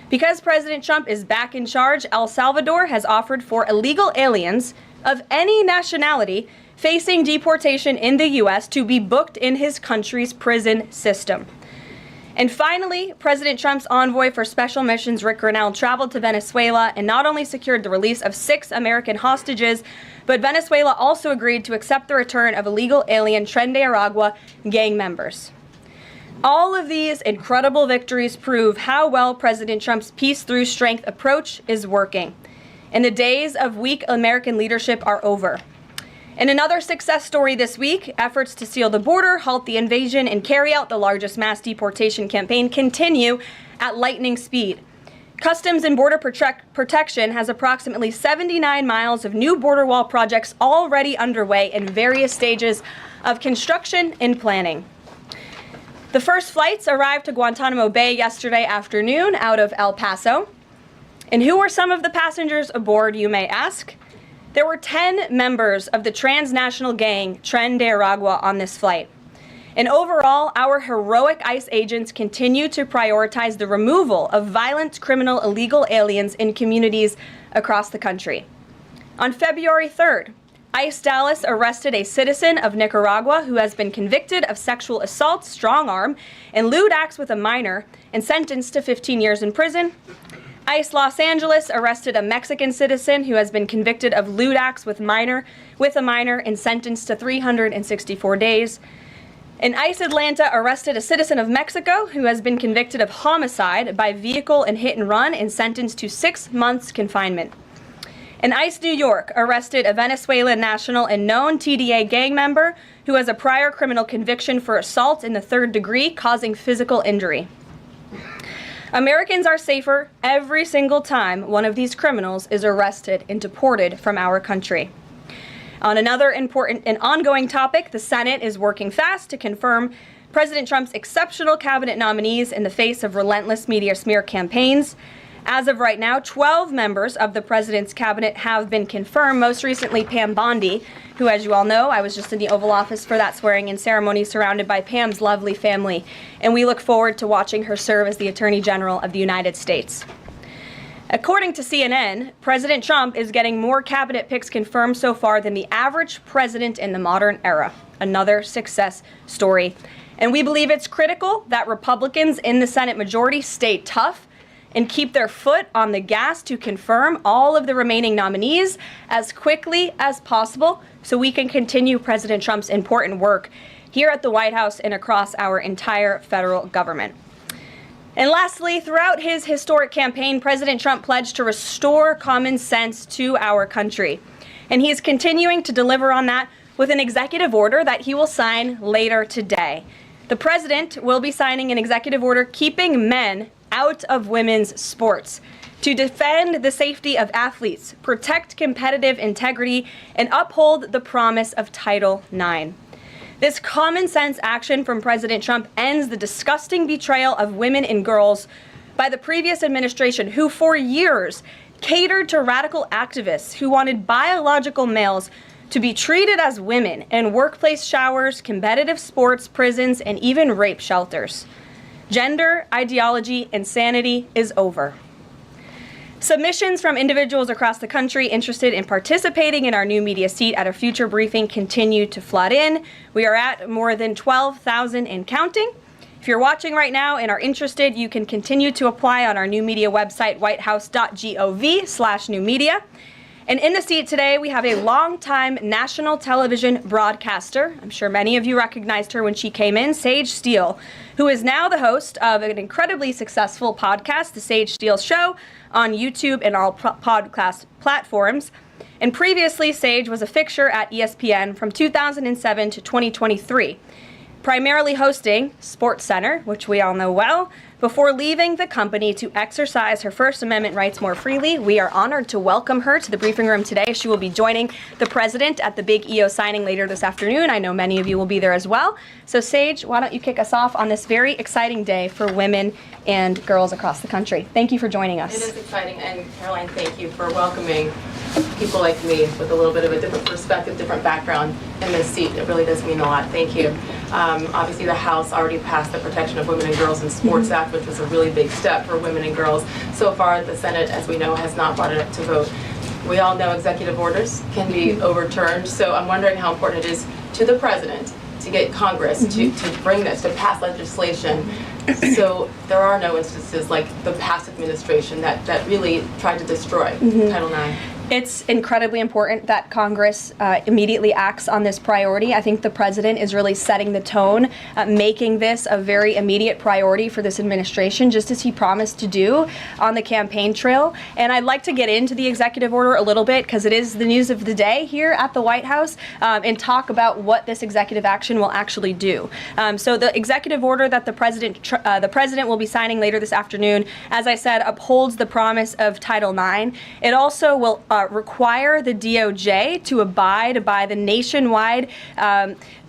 [SPEAKER 14] Because President Trump is back in charge, El Salvador has offered for illegal aliens of any nationality facing deportation in the U.S. to be booked in his country's prison system. And finally, President Trump's envoy for special missions, Rick Grinnell, traveled to Venezuela and not only secured the release of 6 American hostages, but Venezuela also agreed to accept the return of illegal alien Tren de Aragua gang members. All of these incredible victories prove how well President Trump's peace through strength approach is working. And the days of weak American leadership are over. In another success story this week, efforts to seal the border, halt the invasion, and carry out the largest mass deportation campaign continue at lightning speed. Customs and Border Protection has approximately 79 miles of new border wall projects already underway in various stages of construction and planning. The first flights arrived to Guantanamo Bay yesterday afternoon out of El Paso. And who were some of the passengers aboard, you may ask? There were 10 members of the transnational gang Tren de Aragua on this flight. And overall, our heroic ICE agents continue to prioritize the removal of violent criminal illegal aliens in communities across the country. On February 3rd, ICE Dallas arrested a citizen of Nicaragua who has been convicted of sexual assault, strong arm, and lewd acts with a minor and sentenced to 15 years in prison. ICE Los Angeles arrested a Mexican citizen who has been convicted of lewd acts with a minor and sentenced to 364 days. And ICE Atlanta arrested a citizen of Mexico who has been convicted of homicide by vehicle and hit and run and sentenced to 6 months confinement. And ICE New York arrested a Venezuelan national and known TDA gang member who has a prior criminal conviction for assault in the 3rd degree causing physical injury. Americans are safer every single time one of these criminals is arrested and deported from our country. On another important and ongoing topic, the Senate is working fast to confirm President Trump's exceptional cabinet nominees in the face of relentless media smear campaigns. As of right now, 12 members of the president's cabinet have been confirmed, most recently Pam Bondi, who, as you all know, I was just in the Oval Office for that swearing-in ceremony surrounded by Pam's lovely family, and we look forward to watching her serve as the Attorney General of the United States. According to CNN, President Trump is getting more cabinet picks confirmed so far than the average president in the modern era. Another success story. And we believe it's critical that Republicans in the Senate majority stay tough and keep their foot on the gas to confirm all of the remaining nominees as quickly as possible so we can continue President Trump's important work here at the White House and across our entire federal government. And lastly, throughout his historic campaign, President Trump pledged to restore common sense to our country. And he is continuing to deliver on that with an executive order that he will sign later today. The president will be signing an executive order keeping men out of women's sports to defend the safety of athletes, protect competitive integrity, and uphold the promise of Title IX. This common sense action from President Trump ends the disgusting betrayal of women and girls by the previous administration, who for years catered to radical activists who wanted biological males to be treated as women in workplace showers, competitive sports, prisons, and even rape shelters. Gender ideology insanity is over. Submissions from individuals across the country interested in participating in our new media seat at a future briefing continue to flood in. We are at more than 12,000 and counting. If you're watching right now and are interested, you can continue to apply on our new media website, whitehouse.gov/newmedia. And in the seat today, we have a longtime national television broadcaster. I'm sure many of you recognized her when she came in, Sage Steele, who is now the host of an incredibly successful podcast, The Sage Steele Show, on YouTube and all podcast platforms. And previously, Sage was a fixture at ESPN from 2007 to 2023, primarily hosting SportsCenter, which we all know well, before leaving the company to exercise her First Amendment rights more freely. We are honored to welcome her to the briefing room today. She will be joining the president at the big EO signing later this afternoon. I know many of you will be there as well. So Sage, why don't you kick us off on this very exciting day for women and girls across the country. Thank you for joining us.
[SPEAKER 12] It is exciting, and Caroline, thank you for welcoming people like me with a little bit of a different perspective, different background in this seat. It really does mean a lot. Thank you. Obviously, the House already passed the Protection of Women and Girls in Sports Act, which was a really big step for women and girls. So far, the Senate, as we know, has not brought it up to vote. We all know executive orders can be overturned, so I'm wondering how important it is to the president to get Congress to bring this, to pass legislation, so there are no instances like the past administration that really tried to destroy Title IX.
[SPEAKER 14] It's incredibly important that Congress immediately acts on this priority. I think the president is really setting the tone, making this a very immediate priority for this administration, just as he promised to do on the campaign trail. And I'd like to get into the executive order a little bit, because it is the news of the day here at the White House, and talk about what this executive action will actually do. So the executive order that the president will be signing later this afternoon, as I said, upholds the promise of Title IX. It also will require the DOJ to abide by the nationwide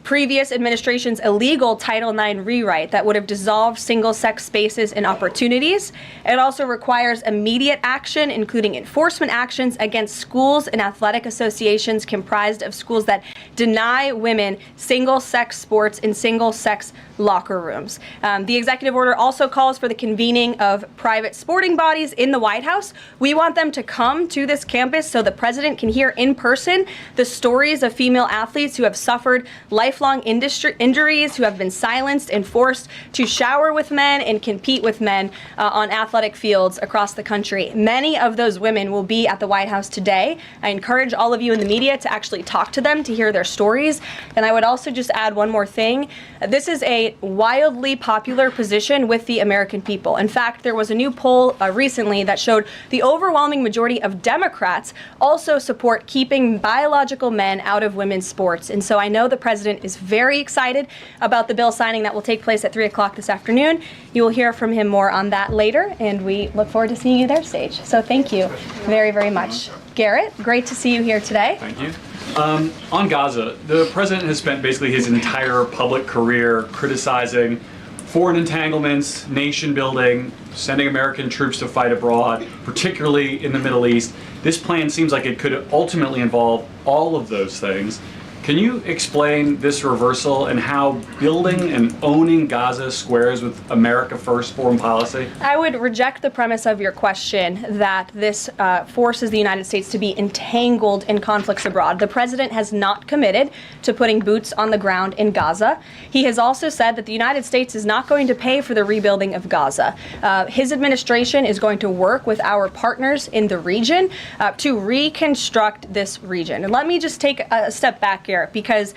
[SPEAKER 14] previous administration's illegal Title IX rewrite that would have dissolved single-sex spaces and opportunities. It also requires immediate action, including enforcement actions against schools and athletic associations comprised of schools that deny women single-sex sports in single-sex locker rooms. The executive order also calls for the convening of private sporting bodies in the White House. We want them to come to this campus so the president can hear in person the stories of female athletes who have suffered lifelong injuries, who have been silenced and forced to shower with men and compete with men on athletic fields across the country. Many of those women will be at the White House today. I encourage all of you in the media to actually talk to them, to hear their stories. And I would also just add one more thing. This is a wildly popular position with the American people. In fact, there was a new poll recently that showed the overwhelming majority of Democrats also support keeping biological men out of women's sports. And so I know the president is very excited about the bill signing that will take place at 3 o'clock this afternoon. You will hear from him more on that later, and we look forward to seeing you there, Sage. So thank you very, very much. Garrett, great to see you here today.
[SPEAKER 15] Thank you. On Gaza, the president has spent basically his entire public career criticizing foreign entanglements, nation building, sending American troops to fight abroad, particularly in the Middle East. This plan seems like it could ultimately involve all of those things. Can you explain this reversal and how building and owning Gaza squares with America First foreign policy?
[SPEAKER 14] I would reject the premise of your question that this forces the United States to be entangled in conflicts abroad. The president has not committed to putting boots on the ground in Gaza. He has also said that the United States is not going to pay for the rebuilding of Gaza. His administration is going to work with our partners in the region to reconstruct this region. And let me just take a step back here, because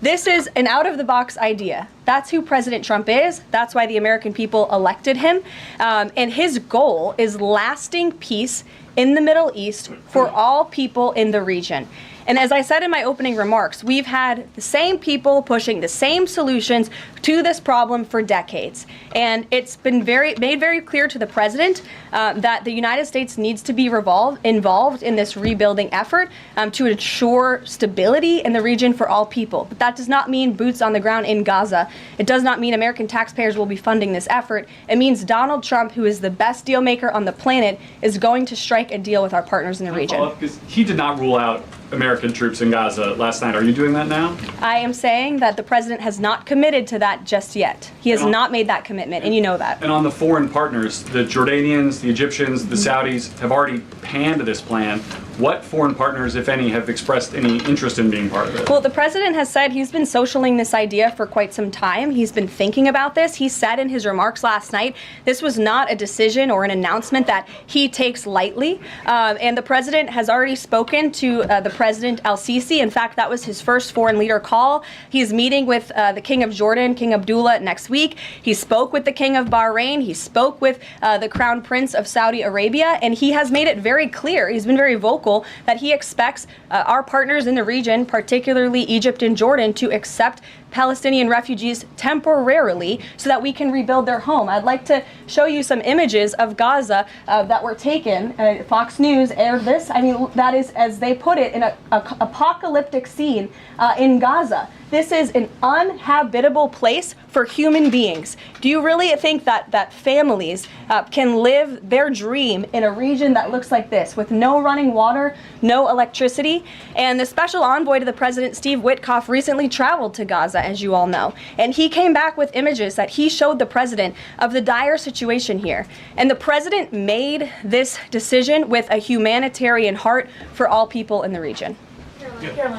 [SPEAKER 14] this is an out-of-the-box idea. That's who President Trump is. That's why the American people elected him. And his goal is lasting peace in the Middle East for all people in the region. And as I said in my opening remarks, we've had the same people pushing the same solutions to this problem for decades. And it's been made very clear to the president that the United States needs to be involved in this rebuilding effort to ensure stability in the region for all people. But that does not mean boots on the ground in Gaza. It does not mean American taxpayers will be funding this effort. It means Donald Trump, who is the best deal maker on the planet, is going to strike a deal with our partners in the region.
[SPEAKER 15] Because he did not rule out American troops in Gaza last night. Are you doing that now?
[SPEAKER 14] I am saying that the president has not committed to that just yet. He has not made that commitment, and you know that.
[SPEAKER 15] And on the foreign partners, the Jordanians, the Egyptians, the Saudis have already panned this plan. What foreign partners, if any, have expressed any interest in being part of it?
[SPEAKER 14] Well, the president has said he's been socialing this idea for quite some time. He's been thinking about this. He said in his remarks last night, this was not a decision or an announcement that he takes lightly. And the president has already spoken to the President al-Sisi. In fact, that was his first foreign leader call. He's meeting with the King of Jordan, King Abdullah, next week. He spoke with the King of Bahrain. He spoke with the Crown Prince of Saudi Arabia. And he has made it very clear, he's been very vocal, that he expects our partners in the region, particularly Egypt and Jordan, to accept Palestinian refugees temporarily so that we can rebuild their home. I'd like to show you some images of Gaza that were taken. Fox News aired this. I mean, that is, as they put it, in an apocalyptic scene in Gaza. This is an uninhabitable place for human beings. Do you really think that families can live their dream in a region that looks like this, with no running water, no electricity? And the special envoy to the president, Steve Witkoff, recently traveled to Gaza, Gaza, as you all know. And he came back with images that he showed the president of the dire situation here. And the president made this decision with a humanitarian heart for all people in the region.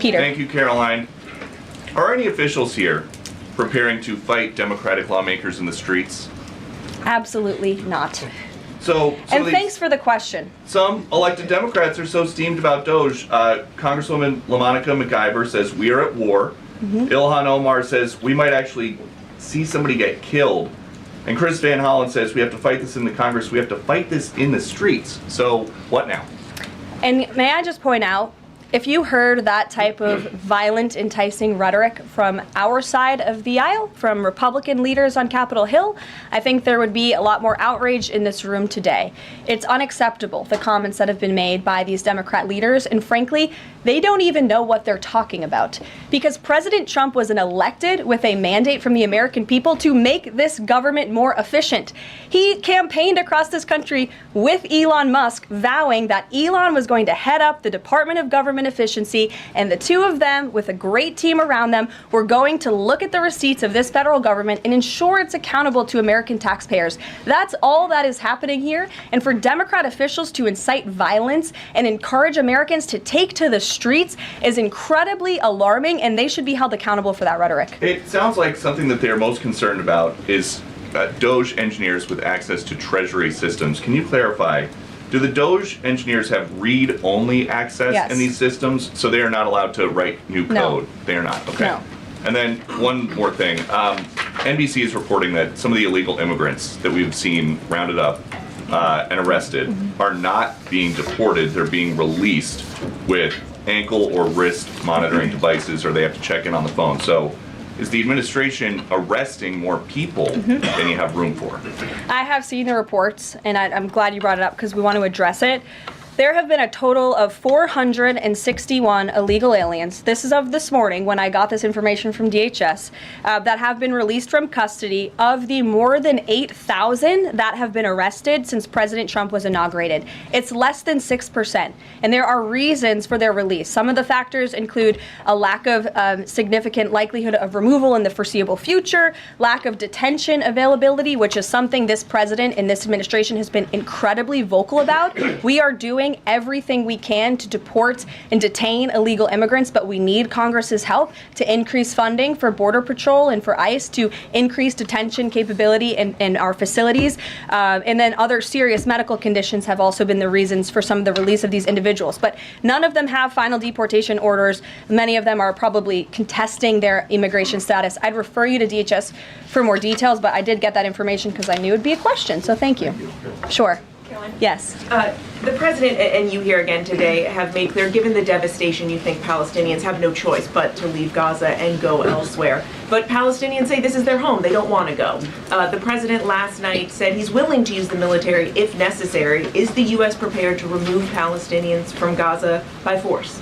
[SPEAKER 14] Peter.
[SPEAKER 8] Thank you, Caroline. Are any officials here preparing to fight Democratic lawmakers in the streets?
[SPEAKER 14] Absolutely not.
[SPEAKER 8] So
[SPEAKER 14] and thanks for the question.
[SPEAKER 8] Some elected Democrats are so steamed about Doge. Congresswoman LaMonica McIver says we are at war. Ilhan Omar says we might actually see somebody get killed. And Chris Van Hollen says we have to fight this in the Congress. We have to fight this in the streets. So what now?
[SPEAKER 14] And may I just point out, if you heard that type of violent, enticing rhetoric from our side of the aisle, from Republican leaders on Capitol Hill, I think there would be a lot more outrage in this room today. It's unacceptable, the comments that have been made by these Democrat leaders, and frankly, they don't even know what they're talking about. Because President Trump was elected with a mandate from the American people to make this government more efficient. He campaigned across this country with Elon Musk, vowing that Elon was going to head up the Department of Government Efficiency, and the two of them, with a great team around them, were going to look at the receipts of this federal government and ensure it's accountable to American taxpayers. That's all that is happening here. And for Democrat officials to incite violence and encourage Americans to take to the streets is incredibly alarming, and they should be held accountable for that rhetoric.
[SPEAKER 8] It sounds like something that they're most concerned about is Doge engineers with access to Treasury systems. Can you clarify? Do the Doge engineers have read-only access in these systems, so they are not allowed to write new code? No. They are not. Okay.
[SPEAKER 14] No.
[SPEAKER 8] And then one more thing. NBC is reporting that some of the illegal immigrants that we've seen rounded up and arrested are not being deported. They're being released with ankle or wrist monitoring devices, or they have to check in on the phone. So is the administration arresting more people than you have room for?
[SPEAKER 14] I have seen the reports, and I'm glad you brought it up because we want to address it. There have been a total of 461 illegal aliens. This is of this morning when I got this information from DHS that have been released from custody. Of the more than 8,000 that have been arrested since President Trump was inaugurated, it's less than 6%. And there are reasons for their release. Some of the factors include a lack of significant likelihood of removal in the foreseeable future, lack of detention availability, which is something this president and this administration has been incredibly vocal about. We are doing everything we can to deport and detain illegal immigrants, but we need Congress's help to increase funding for Border Patrol and for ICE to increase detention capability in our facilities. And then other serious medical conditions have also been the reasons for some of the release of these individuals. But none of them have final deportation orders. Many of them are probably contesting their immigration status. I'd refer you to DHS for more details, but I did get that information because I knew it would be a question, so thank you. Sure.
[SPEAKER 16] Caroline?
[SPEAKER 14] Yes.
[SPEAKER 16] The president and you here again today have made clear, given the devastation, you think Palestinians have no choice but to leave Gaza and go elsewhere. But Palestinians say this is their home. They don't want to go. The president last night said he's willing to use the military if necessary. Is the U.S. prepared to remove Palestinians from Gaza by force?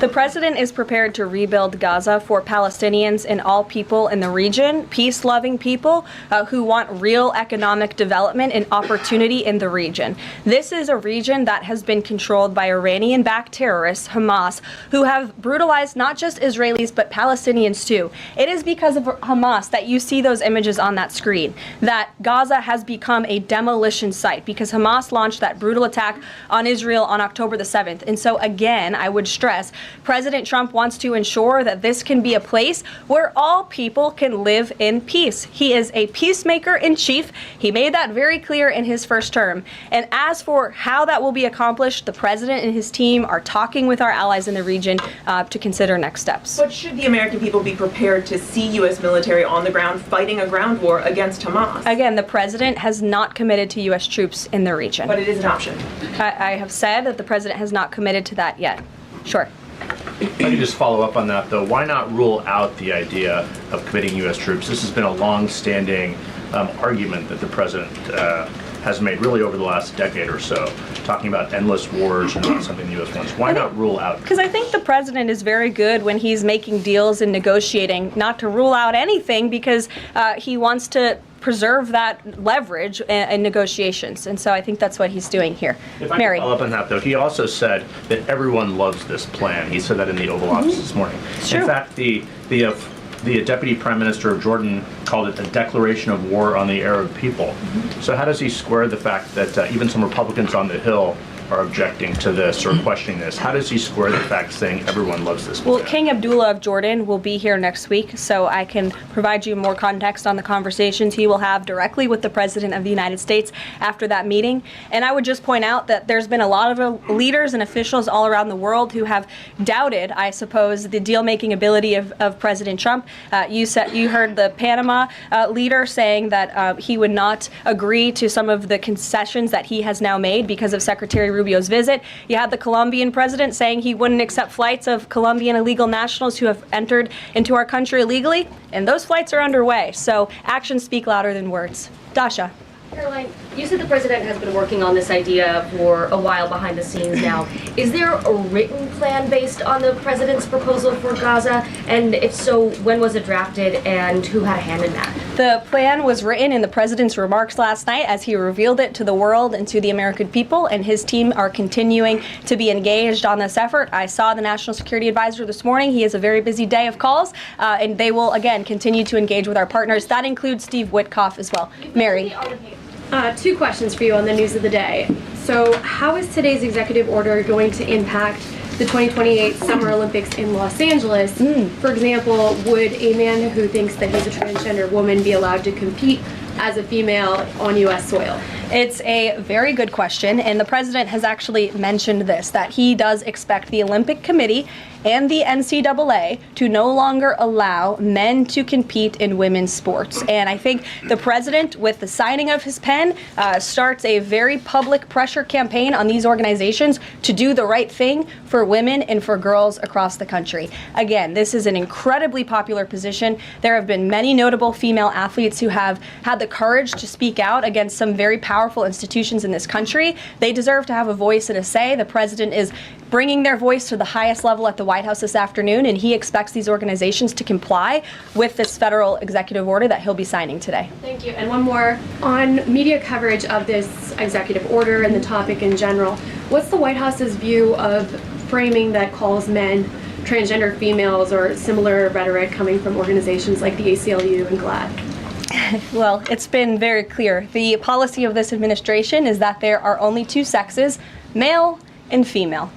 [SPEAKER 14] The president is prepared to rebuild Gaza for Palestinians and all people in the region, peace-loving people who want real economic development and opportunity in the region. This is a region that has been controlled by Iranian-backed terrorists, Hamas, who have brutalized not just Israelis but Palestinians too. It is because of Hamas that you see those images on that screen, that Gaza has become a demolition site, because Hamas launched that brutal attack on Israel on October the 7th. And so again, I would stress, President Trump wants to ensure that this can be a place where all people can live in peace. He is a peacemaker in chief. He made that very clear in his first term. And as for how that will be accomplished, the president and his team are talking with our allies in the region to consider next steps.
[SPEAKER 16] But should the American people be prepared to see U.S. military on the ground fighting a ground war against Hamas?
[SPEAKER 14] Again, the president has not committed to U.S. troops in the region.
[SPEAKER 16] But it is an option.
[SPEAKER 14] I have said that the president has not committed to that yet. Sure.
[SPEAKER 17] If I could just follow up on that, though, why not rule out the idea of committing U.S. troops? This has been a long-standing argument that the president has made really over the last decade or so, talking about endless wars and not something the U.S. wants. Why not rule out?
[SPEAKER 14] Because I think the president is very good when he's making deals and negotiating not to rule out anything, because he wants to preserve that leverage in negotiations. And so I think that's what he's doing here.
[SPEAKER 17] If I
[SPEAKER 14] Mary.
[SPEAKER 17] could follow up on that, though, he also said that everyone loves this plan. He said that in the Oval Office this morning.
[SPEAKER 14] It's true.
[SPEAKER 17] In fact, the the Deputy Prime Minister of Jordan called it a declaration of war on the Arab people. So how does he square the fact that even some Republicans on the Hill are objecting to this or questioning this? How does he square the fact saying everyone loves this?
[SPEAKER 14] Well, King Abdullah of Jordan will be here next week, so I can provide you more context on the conversations he will have directly with the President of the United States after that meeting. And I would just point out that there's been a lot of leaders and officials all around the world who have doubted, I suppose, the deal-making ability of President Trump. You heard the Panama leader saying that he would not agree to some of the concessions that he has now made because of Secretary Rubio's visit. You had the Colombian president saying he wouldn't accept flights of Colombian illegal nationals who have entered into our country illegally, and those flights are underway. So actions speak louder than words. Dasha.
[SPEAKER 18] Caroline, you said the president has been working on this idea for a while behind the scenes now. Is there a written plan based on the president's proposal for Gaza? And if so, when was it drafted and who had a hand in that?
[SPEAKER 14] The plan was written in the president's remarks last night as he revealed it to the world and to the American people, and his team are continuing to be engaged on this effort. I saw the National Security Advisor this morning. He has a very busy day of calls, and they will, again, continue to engage with our partners. That includes Steve Witkoff as well. Mary.
[SPEAKER 19] Two questions for you on the news of the day. So how is today's executive order going to impact the 2028 Summer Olympics in Los Angeles? For example, would a man who thinks that he's a transgender woman be allowed to compete as a female on U.S. soil?
[SPEAKER 14] It's a very good question, and the president has actually mentioned this, that he does expect the Olympic Committee and the NCAA to no longer allow men to compete in women's sports. And I think the president, with the signing of his pen, starts a very public pressure campaign on these organizations to do the right thing for women and for girls across the country. Again, this is an incredibly popular position. There have been many notable female athletes who have had the courage to speak out against some very powerful institutions in this country. They deserve to have a voice and a say. The president is bringing their voice to the highest level at the White House this afternoon, and he expects these organizations to comply with this federal executive order that he'll be signing today.
[SPEAKER 19] Thank you. And one more. On media coverage of this executive order and the topic in general, what's the White House's view of framing that calls men transgender females or similar rhetoric coming from organizations like the ACLU and GLAAD?
[SPEAKER 14] Well, it's been very clear. The policy of this administration is that there are only two sexes, male and female.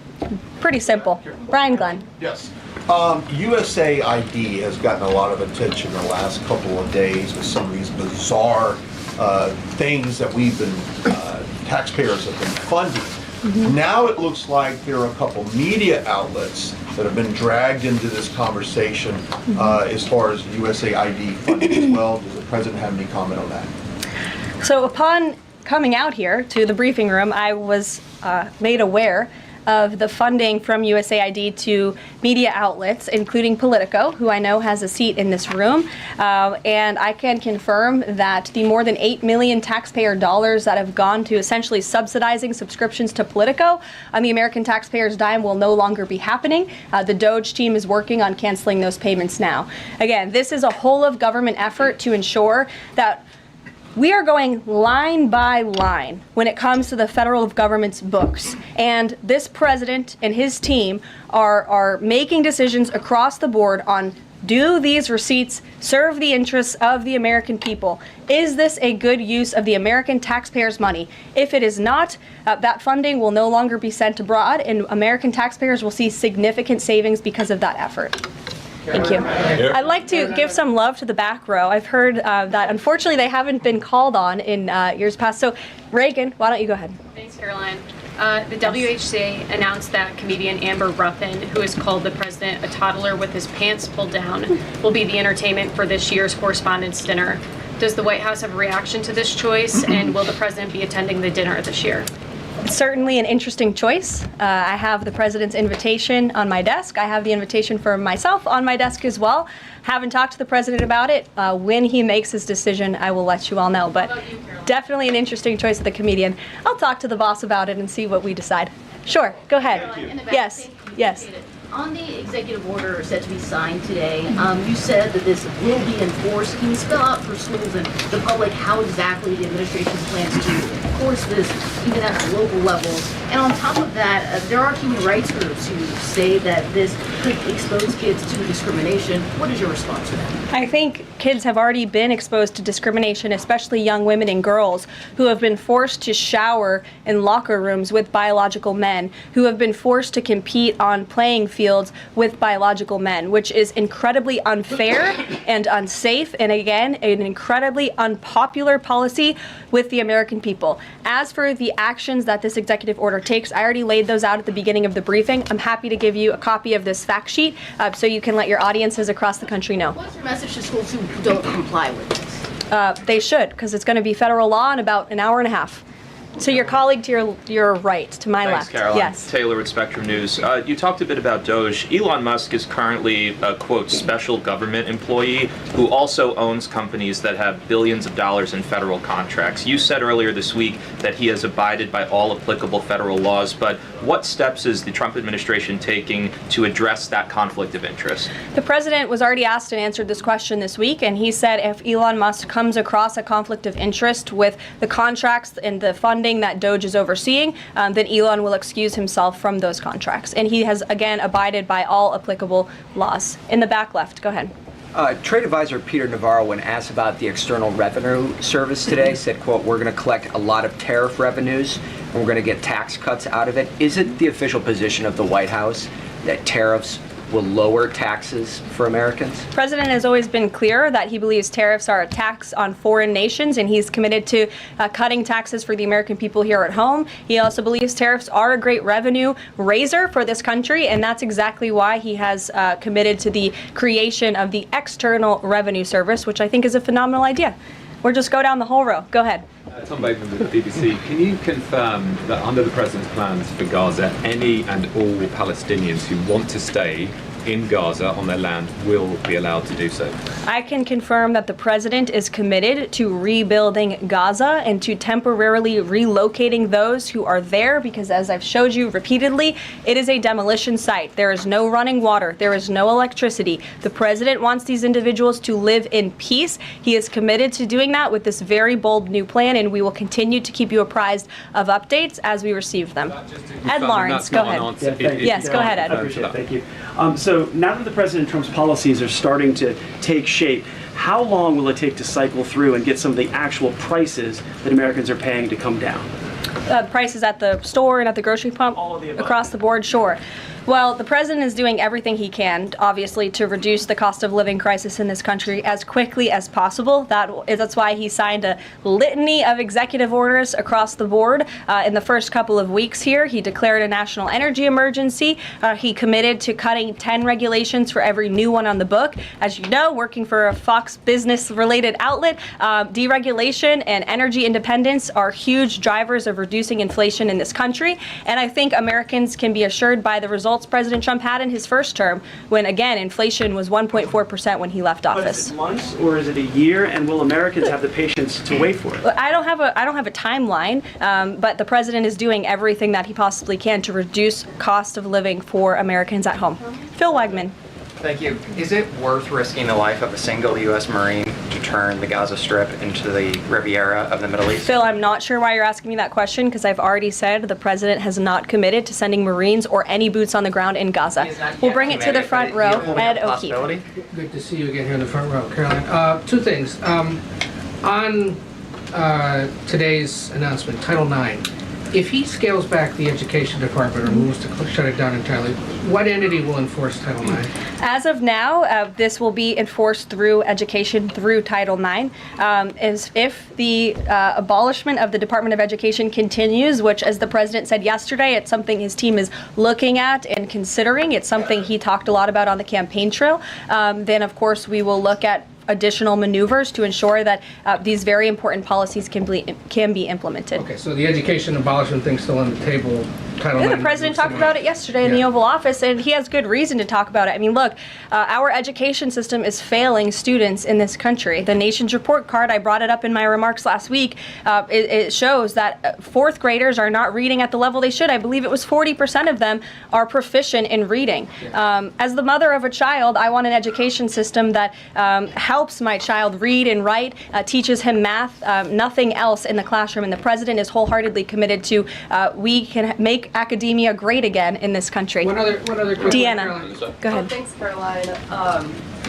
[SPEAKER 14] Pretty simple. Brian Glenn.
[SPEAKER 20] Yes. USAID has gotten a lot of attention the last couple of days with some of these bizarre things that we've been, taxpayers have been funding. Now it looks like there are a couple media outlets that have been dragged into this conversation as far as USAID funding as well. Does the president have any comment on that?
[SPEAKER 14] So upon coming out here to the briefing room, I was made aware of the funding from USAID to media outlets, including Politico, who I know has a seat in this room. And I can confirm that the more than $8 million taxpayer dollars that have gone to essentially subsidizing subscriptions to Politico on the American taxpayers' dime will no longer be happening. The DOJ team is working on canceling those payments now. Again, this is a whole of government effort to ensure that we are going line by line when it comes to the federal government's books. And this president and his team are making decisions across the board on, do these receipts serve the interests of the American people? Is this a good use of the American taxpayers' money? If it is not, that funding will no longer be sent abroad, and American taxpayers will see significant savings because of that effort. Thank you. I'd like to give some love to the back row. I've heard that unfortunately they haven't been called on in years past. So Reagan, why don't you go ahead?
[SPEAKER 21] Thanks, Caroline. The WHC announced that comedian Amber Ruffin, who has called the president a toddler with his pants pulled down, will be the entertainment for this year's Correspondents' Dinner. Does the White House have a reaction to this choice, and will the president be attending the dinner this year?
[SPEAKER 14] Certainly an interesting choice. I have the president's invitation on my desk. I have the invitation for myself on my desk as well. Haven't talked to the president about it. When he makes his decision, I will let you all know. But definitely an interesting choice of the comedian. I'll talk to the boss about it and see what we decide. Sure, go ahead. Yes, yes.
[SPEAKER 18] On the executive order set to be signed today, you said that this will be enforced. Can you spell out for schools and the public how exactly the administration plans to
[SPEAKER 2] course, this even at the local level. And on top of that, there are human rights groups who say that this could expose kids to discrimination. What is your response to that?
[SPEAKER 14] I think kids have already been exposed to discrimination, especially young women and girls who have been forced to shower in locker rooms with biological men, who have been forced to compete on playing fields with biological men, which is incredibly unfair and unsafe, and again, an incredibly unpopular policy with the American people. As for the actions that this executive order takes, I already laid those out at the beginning of the briefing. I'm happy to give you a copy of this fact sheet so you can let your audiences across the country know.
[SPEAKER 2] What's your message to schools who don't comply with this?
[SPEAKER 14] They should, because it's going to be federal law in about an hour and a half. So your colleague to your right, to my
[SPEAKER 22] Thanks,
[SPEAKER 14] left.
[SPEAKER 22] Caroline.
[SPEAKER 14] Yes.
[SPEAKER 22] Taylor with Spectrum News. You talked a bit about Doge. Elon Musk is currently a, quote, special government employee who also owns companies that have billions of dollars in federal contracts. You said earlier this week that he has abided by all applicable federal laws, but what steps is the Trump administration taking to address that conflict of interest?
[SPEAKER 14] The president was already asked and answered this question this week, and he said if Elon Musk comes across a conflict of interest with the contracts and the funding that Doge is overseeing, then Elon will excuse himself from those contracts. And he has, again, abided by all applicable laws. In the back left, go ahead.
[SPEAKER 23] Trade advisor Peter Navarro, when asked about the External Revenue Service today, said, quote, we're going to collect a lot of tariff revenues and we're going to get tax cuts out of it. Is it the official position of the White House that tariffs will lower taxes for Americans?
[SPEAKER 14] The president has always been clear that he believes tariffs are a tax on foreign nations, and he's committed to cutting taxes for the American people here at home. He also believes tariffs are a great revenue raiser for this country, and that's exactly why he has committed to the creation of the External Revenue Service, which I think is a phenomenal idea. Or just go down the whole row. Go ahead.
[SPEAKER 24] Tom Bateman with the BBC. Can you confirm that under the President's plans for Gaza, any and all Palestinians who want to stay in Gaza on their land will be allowed to do so?
[SPEAKER 14] I can confirm that the president is committed to rebuilding Gaza and to temporarily relocating those who are there, because as I've showed you repeatedly, it is a demolition site. There is no running water. There is no electricity. The president wants these individuals to live in peace. He is committed to doing that with this very bold new plan, and we will continue to keep you apprised of updates as we receive them. Ed Lawrence, go ahead. Yes, go ahead, Ed.
[SPEAKER 25] I appreciate it. Thank you. So now that the President Trump's policies are starting to take shape, how long will it take to cycle through and get some of the actual prices that Americans are paying to come down?
[SPEAKER 14] Prices at the store and at the grocery pump?
[SPEAKER 25] All of the above.
[SPEAKER 14] Across the board, sure. Well, the president is doing everything he can, obviously, to reduce the cost of living crisis in this country as quickly as possible. That's why he signed a litany of executive orders across the board. In the first couple of weeks here, he declared a national energy emergency. He committed to cutting 10 regulations for every new one on the book. As you know, working for a Fox Business-related outlet, deregulation and energy independence are huge drivers of reducing inflation in this country. And I think Americans can be assured by the results President Trump had in his first term, when again inflation was 1.4% when he left office.
[SPEAKER 25] But is it months or is it a year? And will Americans have the patience to wait for it?
[SPEAKER 14] I don't have a timeline, but the president is doing everything that he possibly can to reduce cost of living for Americans at home. Phil Wegman.
[SPEAKER 26] Thank you. Is it worth risking the life of a single U.S. Marine to turn the Gaza Strip into the Riviera of the Middle East?
[SPEAKER 14] Phil, I'm not sure why you're asking me that question, because I've already said the president has not committed to sending Marines or any boots on the ground in Gaza. We'll bring it to the front row. Ed O'Keefe.
[SPEAKER 27] Good to see you again here in the front row, Caroline. Two things. On today's announcement, Title IX, if he scales back the education department or moves to shut it down entirely, what entity will enforce Title IX?
[SPEAKER 14] As of now, this will be enforced through education, through Title IX. If the abolishment of the Department of Education continues, which, as the president said yesterday, it's something his team is looking at and considering. It's something he talked a lot about on the campaign trail. Then, of course, we will look at additional maneuvers to ensure that these very important policies can be implemented.
[SPEAKER 27] Okay, so the education abolishment thing's still on the table. Title
[SPEAKER 14] Yeah, the
[SPEAKER 27] IX
[SPEAKER 14] president talked about it yesterday in the Oval Office, and he has good reason to talk about it. I mean, look, our education system is failing students in this country. The nation's report card, I brought it up in my remarks last week, it shows that fourth graders are not reading at the level they should. I believe it was 40% of them are proficient in reading. As the mother of a child, I want an education system that helps my child read and write, teaches him math, nothing else in the classroom. And the president is wholeheartedly committed to we can make academia great again in this country.
[SPEAKER 27] One other quick
[SPEAKER 14] Deanna,
[SPEAKER 27] one,
[SPEAKER 14] go ahead.
[SPEAKER 3] Thanks, Caroline.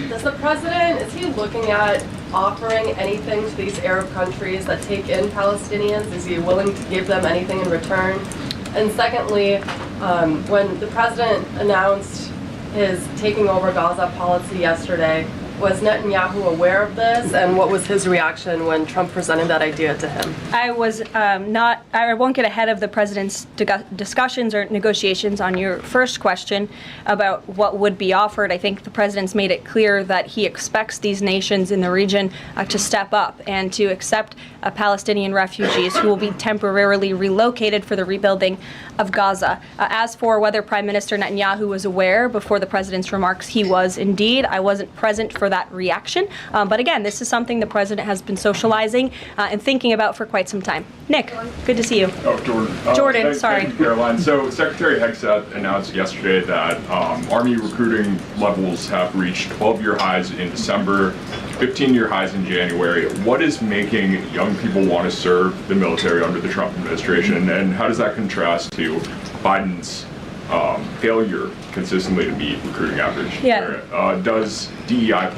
[SPEAKER 3] Does the president, is he looking at offering anything to these Arab countries that take in Palestinians? Is he willing to give them anything in return? And secondly, when the president announced his taking over Gaza policy yesterday, was Netanyahu aware of this, and what was his reaction when Trump presented that idea to him?
[SPEAKER 14] I was I won't get ahead of the president's discussions or negotiations on your first question about what would be offered. I think the president's made it clear that he expects these nations in the region to step up and to accept Palestinian refugees who will be temporarily relocated for the rebuilding of Gaza. As for whether Prime Minister Netanyahu was aware before the president's remarks, he was indeed. I wasn't present for that reaction. But again, this is something the president has been socializing and thinking about for quite some time. Nick, good to see you.
[SPEAKER 4] Oh, Jordan.
[SPEAKER 14] Jordan, sorry.
[SPEAKER 4] Thank you, Caroline. So Secretary Hegseth announced yesterday that Army recruiting levels have reached 12-year highs in December, 15-year highs in January. What is making young people want to serve the military under the Trump administration, and how does that contrast to Biden's failure consistently to meet recruiting average?
[SPEAKER 14] Yeah.
[SPEAKER 4] Does DEI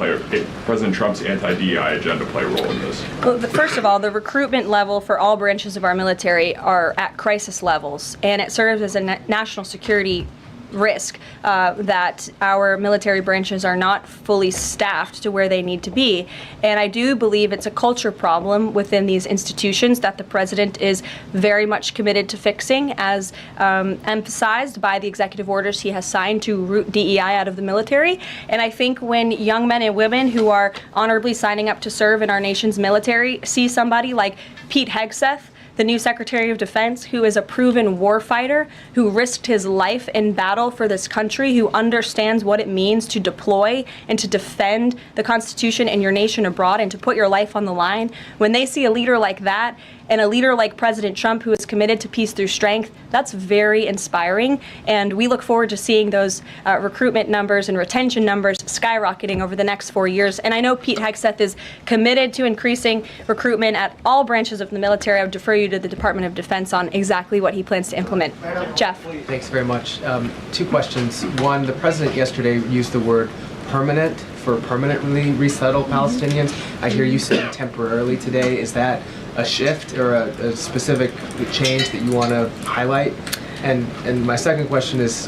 [SPEAKER 4] President Trump's anti-DEI agenda play a role in this?
[SPEAKER 14] Well, first of all, the recruitment level for all branches of our military are at crisis levels, and it serves as a national security risk that our military branches are not fully staffed to where they need to be. And I do believe it's a culture problem within these institutions that the president is very much committed to fixing, as emphasized by the executive orders he has signed to root DEI out of the military. And I think when young men and women who are honorably signing up to serve in our nation's military see somebody like Pete Hegseth, the new Secretary of Defense, who is a proven warfighter, who risked his life in battle for this country, who understands what it means to deploy and to defend the Constitution and your nation abroad and to put your life on the line. When they see a leader like that, and a leader like President Trump, who is committed to peace through strength, that's very inspiring. And we look forward to seeing those recruitment numbers and retention numbers skyrocketing over the next 4 years. And I know Pete Hegseth is committed to increasing recruitment at all branches of the military. I would defer you to the Department of Defense on exactly what he plans to implement. Jeff.
[SPEAKER 6] Thanks very much. Two questions. One, the president yesterday used the word permanent for permanently resettle Palestinians. I hear you saying temporarily today. Is that a shift or a specific change that you want to highlight? And my second question is,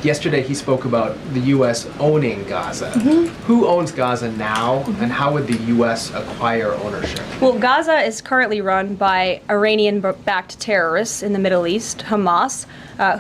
[SPEAKER 6] yesterday he spoke about the U.S. owning Gaza. Who owns Gaza now, and how would the U.S. acquire ownership?
[SPEAKER 14] Well, Gaza is currently run by Iranian-backed terrorists in the Middle East, Hamas,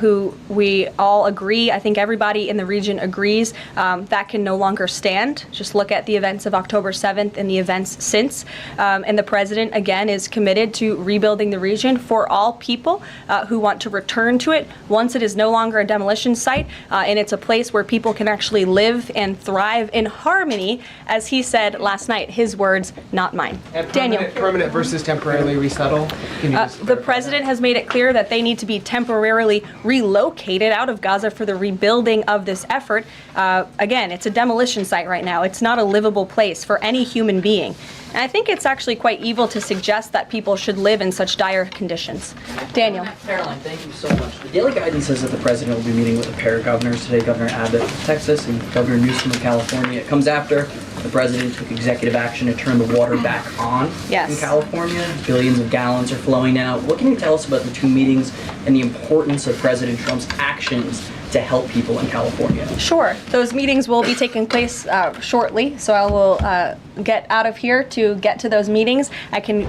[SPEAKER 14] who we all agree, I think everybody in the region agrees, that can no longer stand. Just look at the events of October 7th and the events since. And the president, again, is committed to rebuilding the region for all people who want to return to it once it is no longer a demolition site, and it's a place where people can actually live and thrive in harmony, as he said last night. His words, not mine. Daniel.
[SPEAKER 6] Permanent versus temporarily resettle?
[SPEAKER 14] The president has made it clear that they need to be temporarily relocated out of Gaza for the rebuilding of this effort. Again, it's a demolition site right now. It's not a livable place for any human being. And I think it's actually quite evil to suggest that people should live in such dire conditions. Daniel.
[SPEAKER 7] Caroline, thank you so much. The daily guidance says that the president will be meeting with a pair of governors today, Governor Abbott of Texas and Governor Newsom of California. It comes after the president took executive action to turn the water back on in California. Billions of gallons are flowing now. What can you tell us about the two meetings and the importance of President Trump's actions to help people in California?
[SPEAKER 14] Sure. Those meetings will be taking place shortly, so I will get out of here to get to those meetings,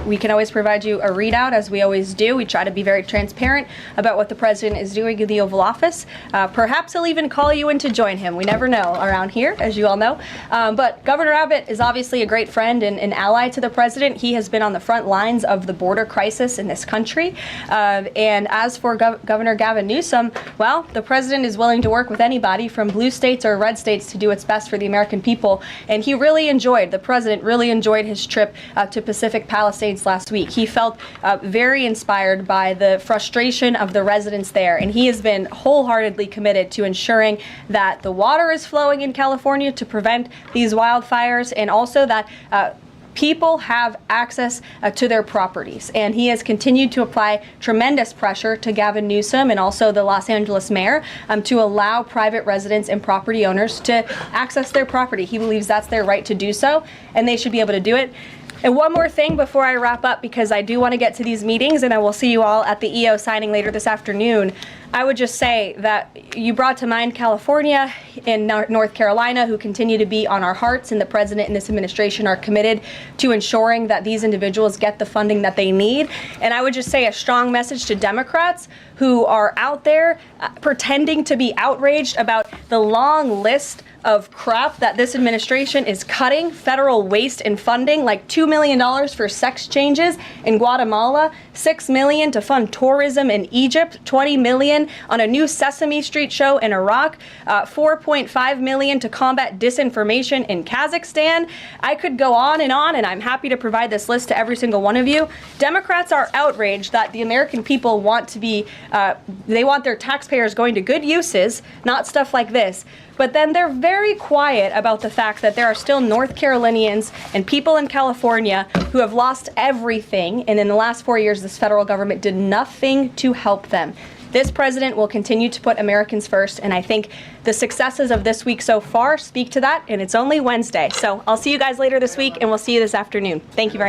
[SPEAKER 14] we can always provide you a readout, as we always do. We try to be very transparent about what the president is doing in the Oval Office. Perhaps he'll even call you in to join him. We never know around here, as you all know. But Governor Abbott is obviously a great friend and an ally to the president. He has been on the front lines of the border crisis in this country. And as for Governor Gavin Newsom, well, the president is willing to work with anybody from blue states or red states to do what's best for the American people. And the president really enjoyed his trip to Pacific Palisades last week. He felt very inspired by the frustration of the residents there. And he has been wholeheartedly committed to ensuring that the water is flowing in California to prevent these wildfires, and also that people have access to their properties. And he has continued to apply tremendous pressure to Gavin Newsom and also the Los Angeles mayor to allow private residents and property owners to access their property. He believes that's their right to do so, and they should be able to do it. And one more thing before I wrap up, because I do want to get to these meetings and I will see you all at the EO signing later this afternoon. I would just say that you brought to mind California and North Carolina, who continue to be on our hearts, and the president and this administration are committed to ensuring that these individuals get the funding that they need. And I would just say a strong message to Democrats who are out there pretending to be outraged about the long list of crap that this administration is cutting, federal waste and funding, like $2 million for sex changes in Guatemala, $6 million to fund tourism in Egypt, $20 million on a new Sesame Street show in Iraq, $4.5 million to combat disinformation in Kazakhstan. I could go on, and I'm happy to provide this list to every single one of you. Democrats are outraged that the American people want to be, they want their taxpayers going to good uses, not stuff like this. But then they're very quiet about the fact that there are still North Carolinians and people in California who have lost everything, and in the last 4 years, this federal government did nothing to help them. This president will continue to put Americans first, and I think the successes of this week so far speak to that, and it's only Wednesday. So I'll see you guys later this week, and we'll see you this afternoon. Thank you very much.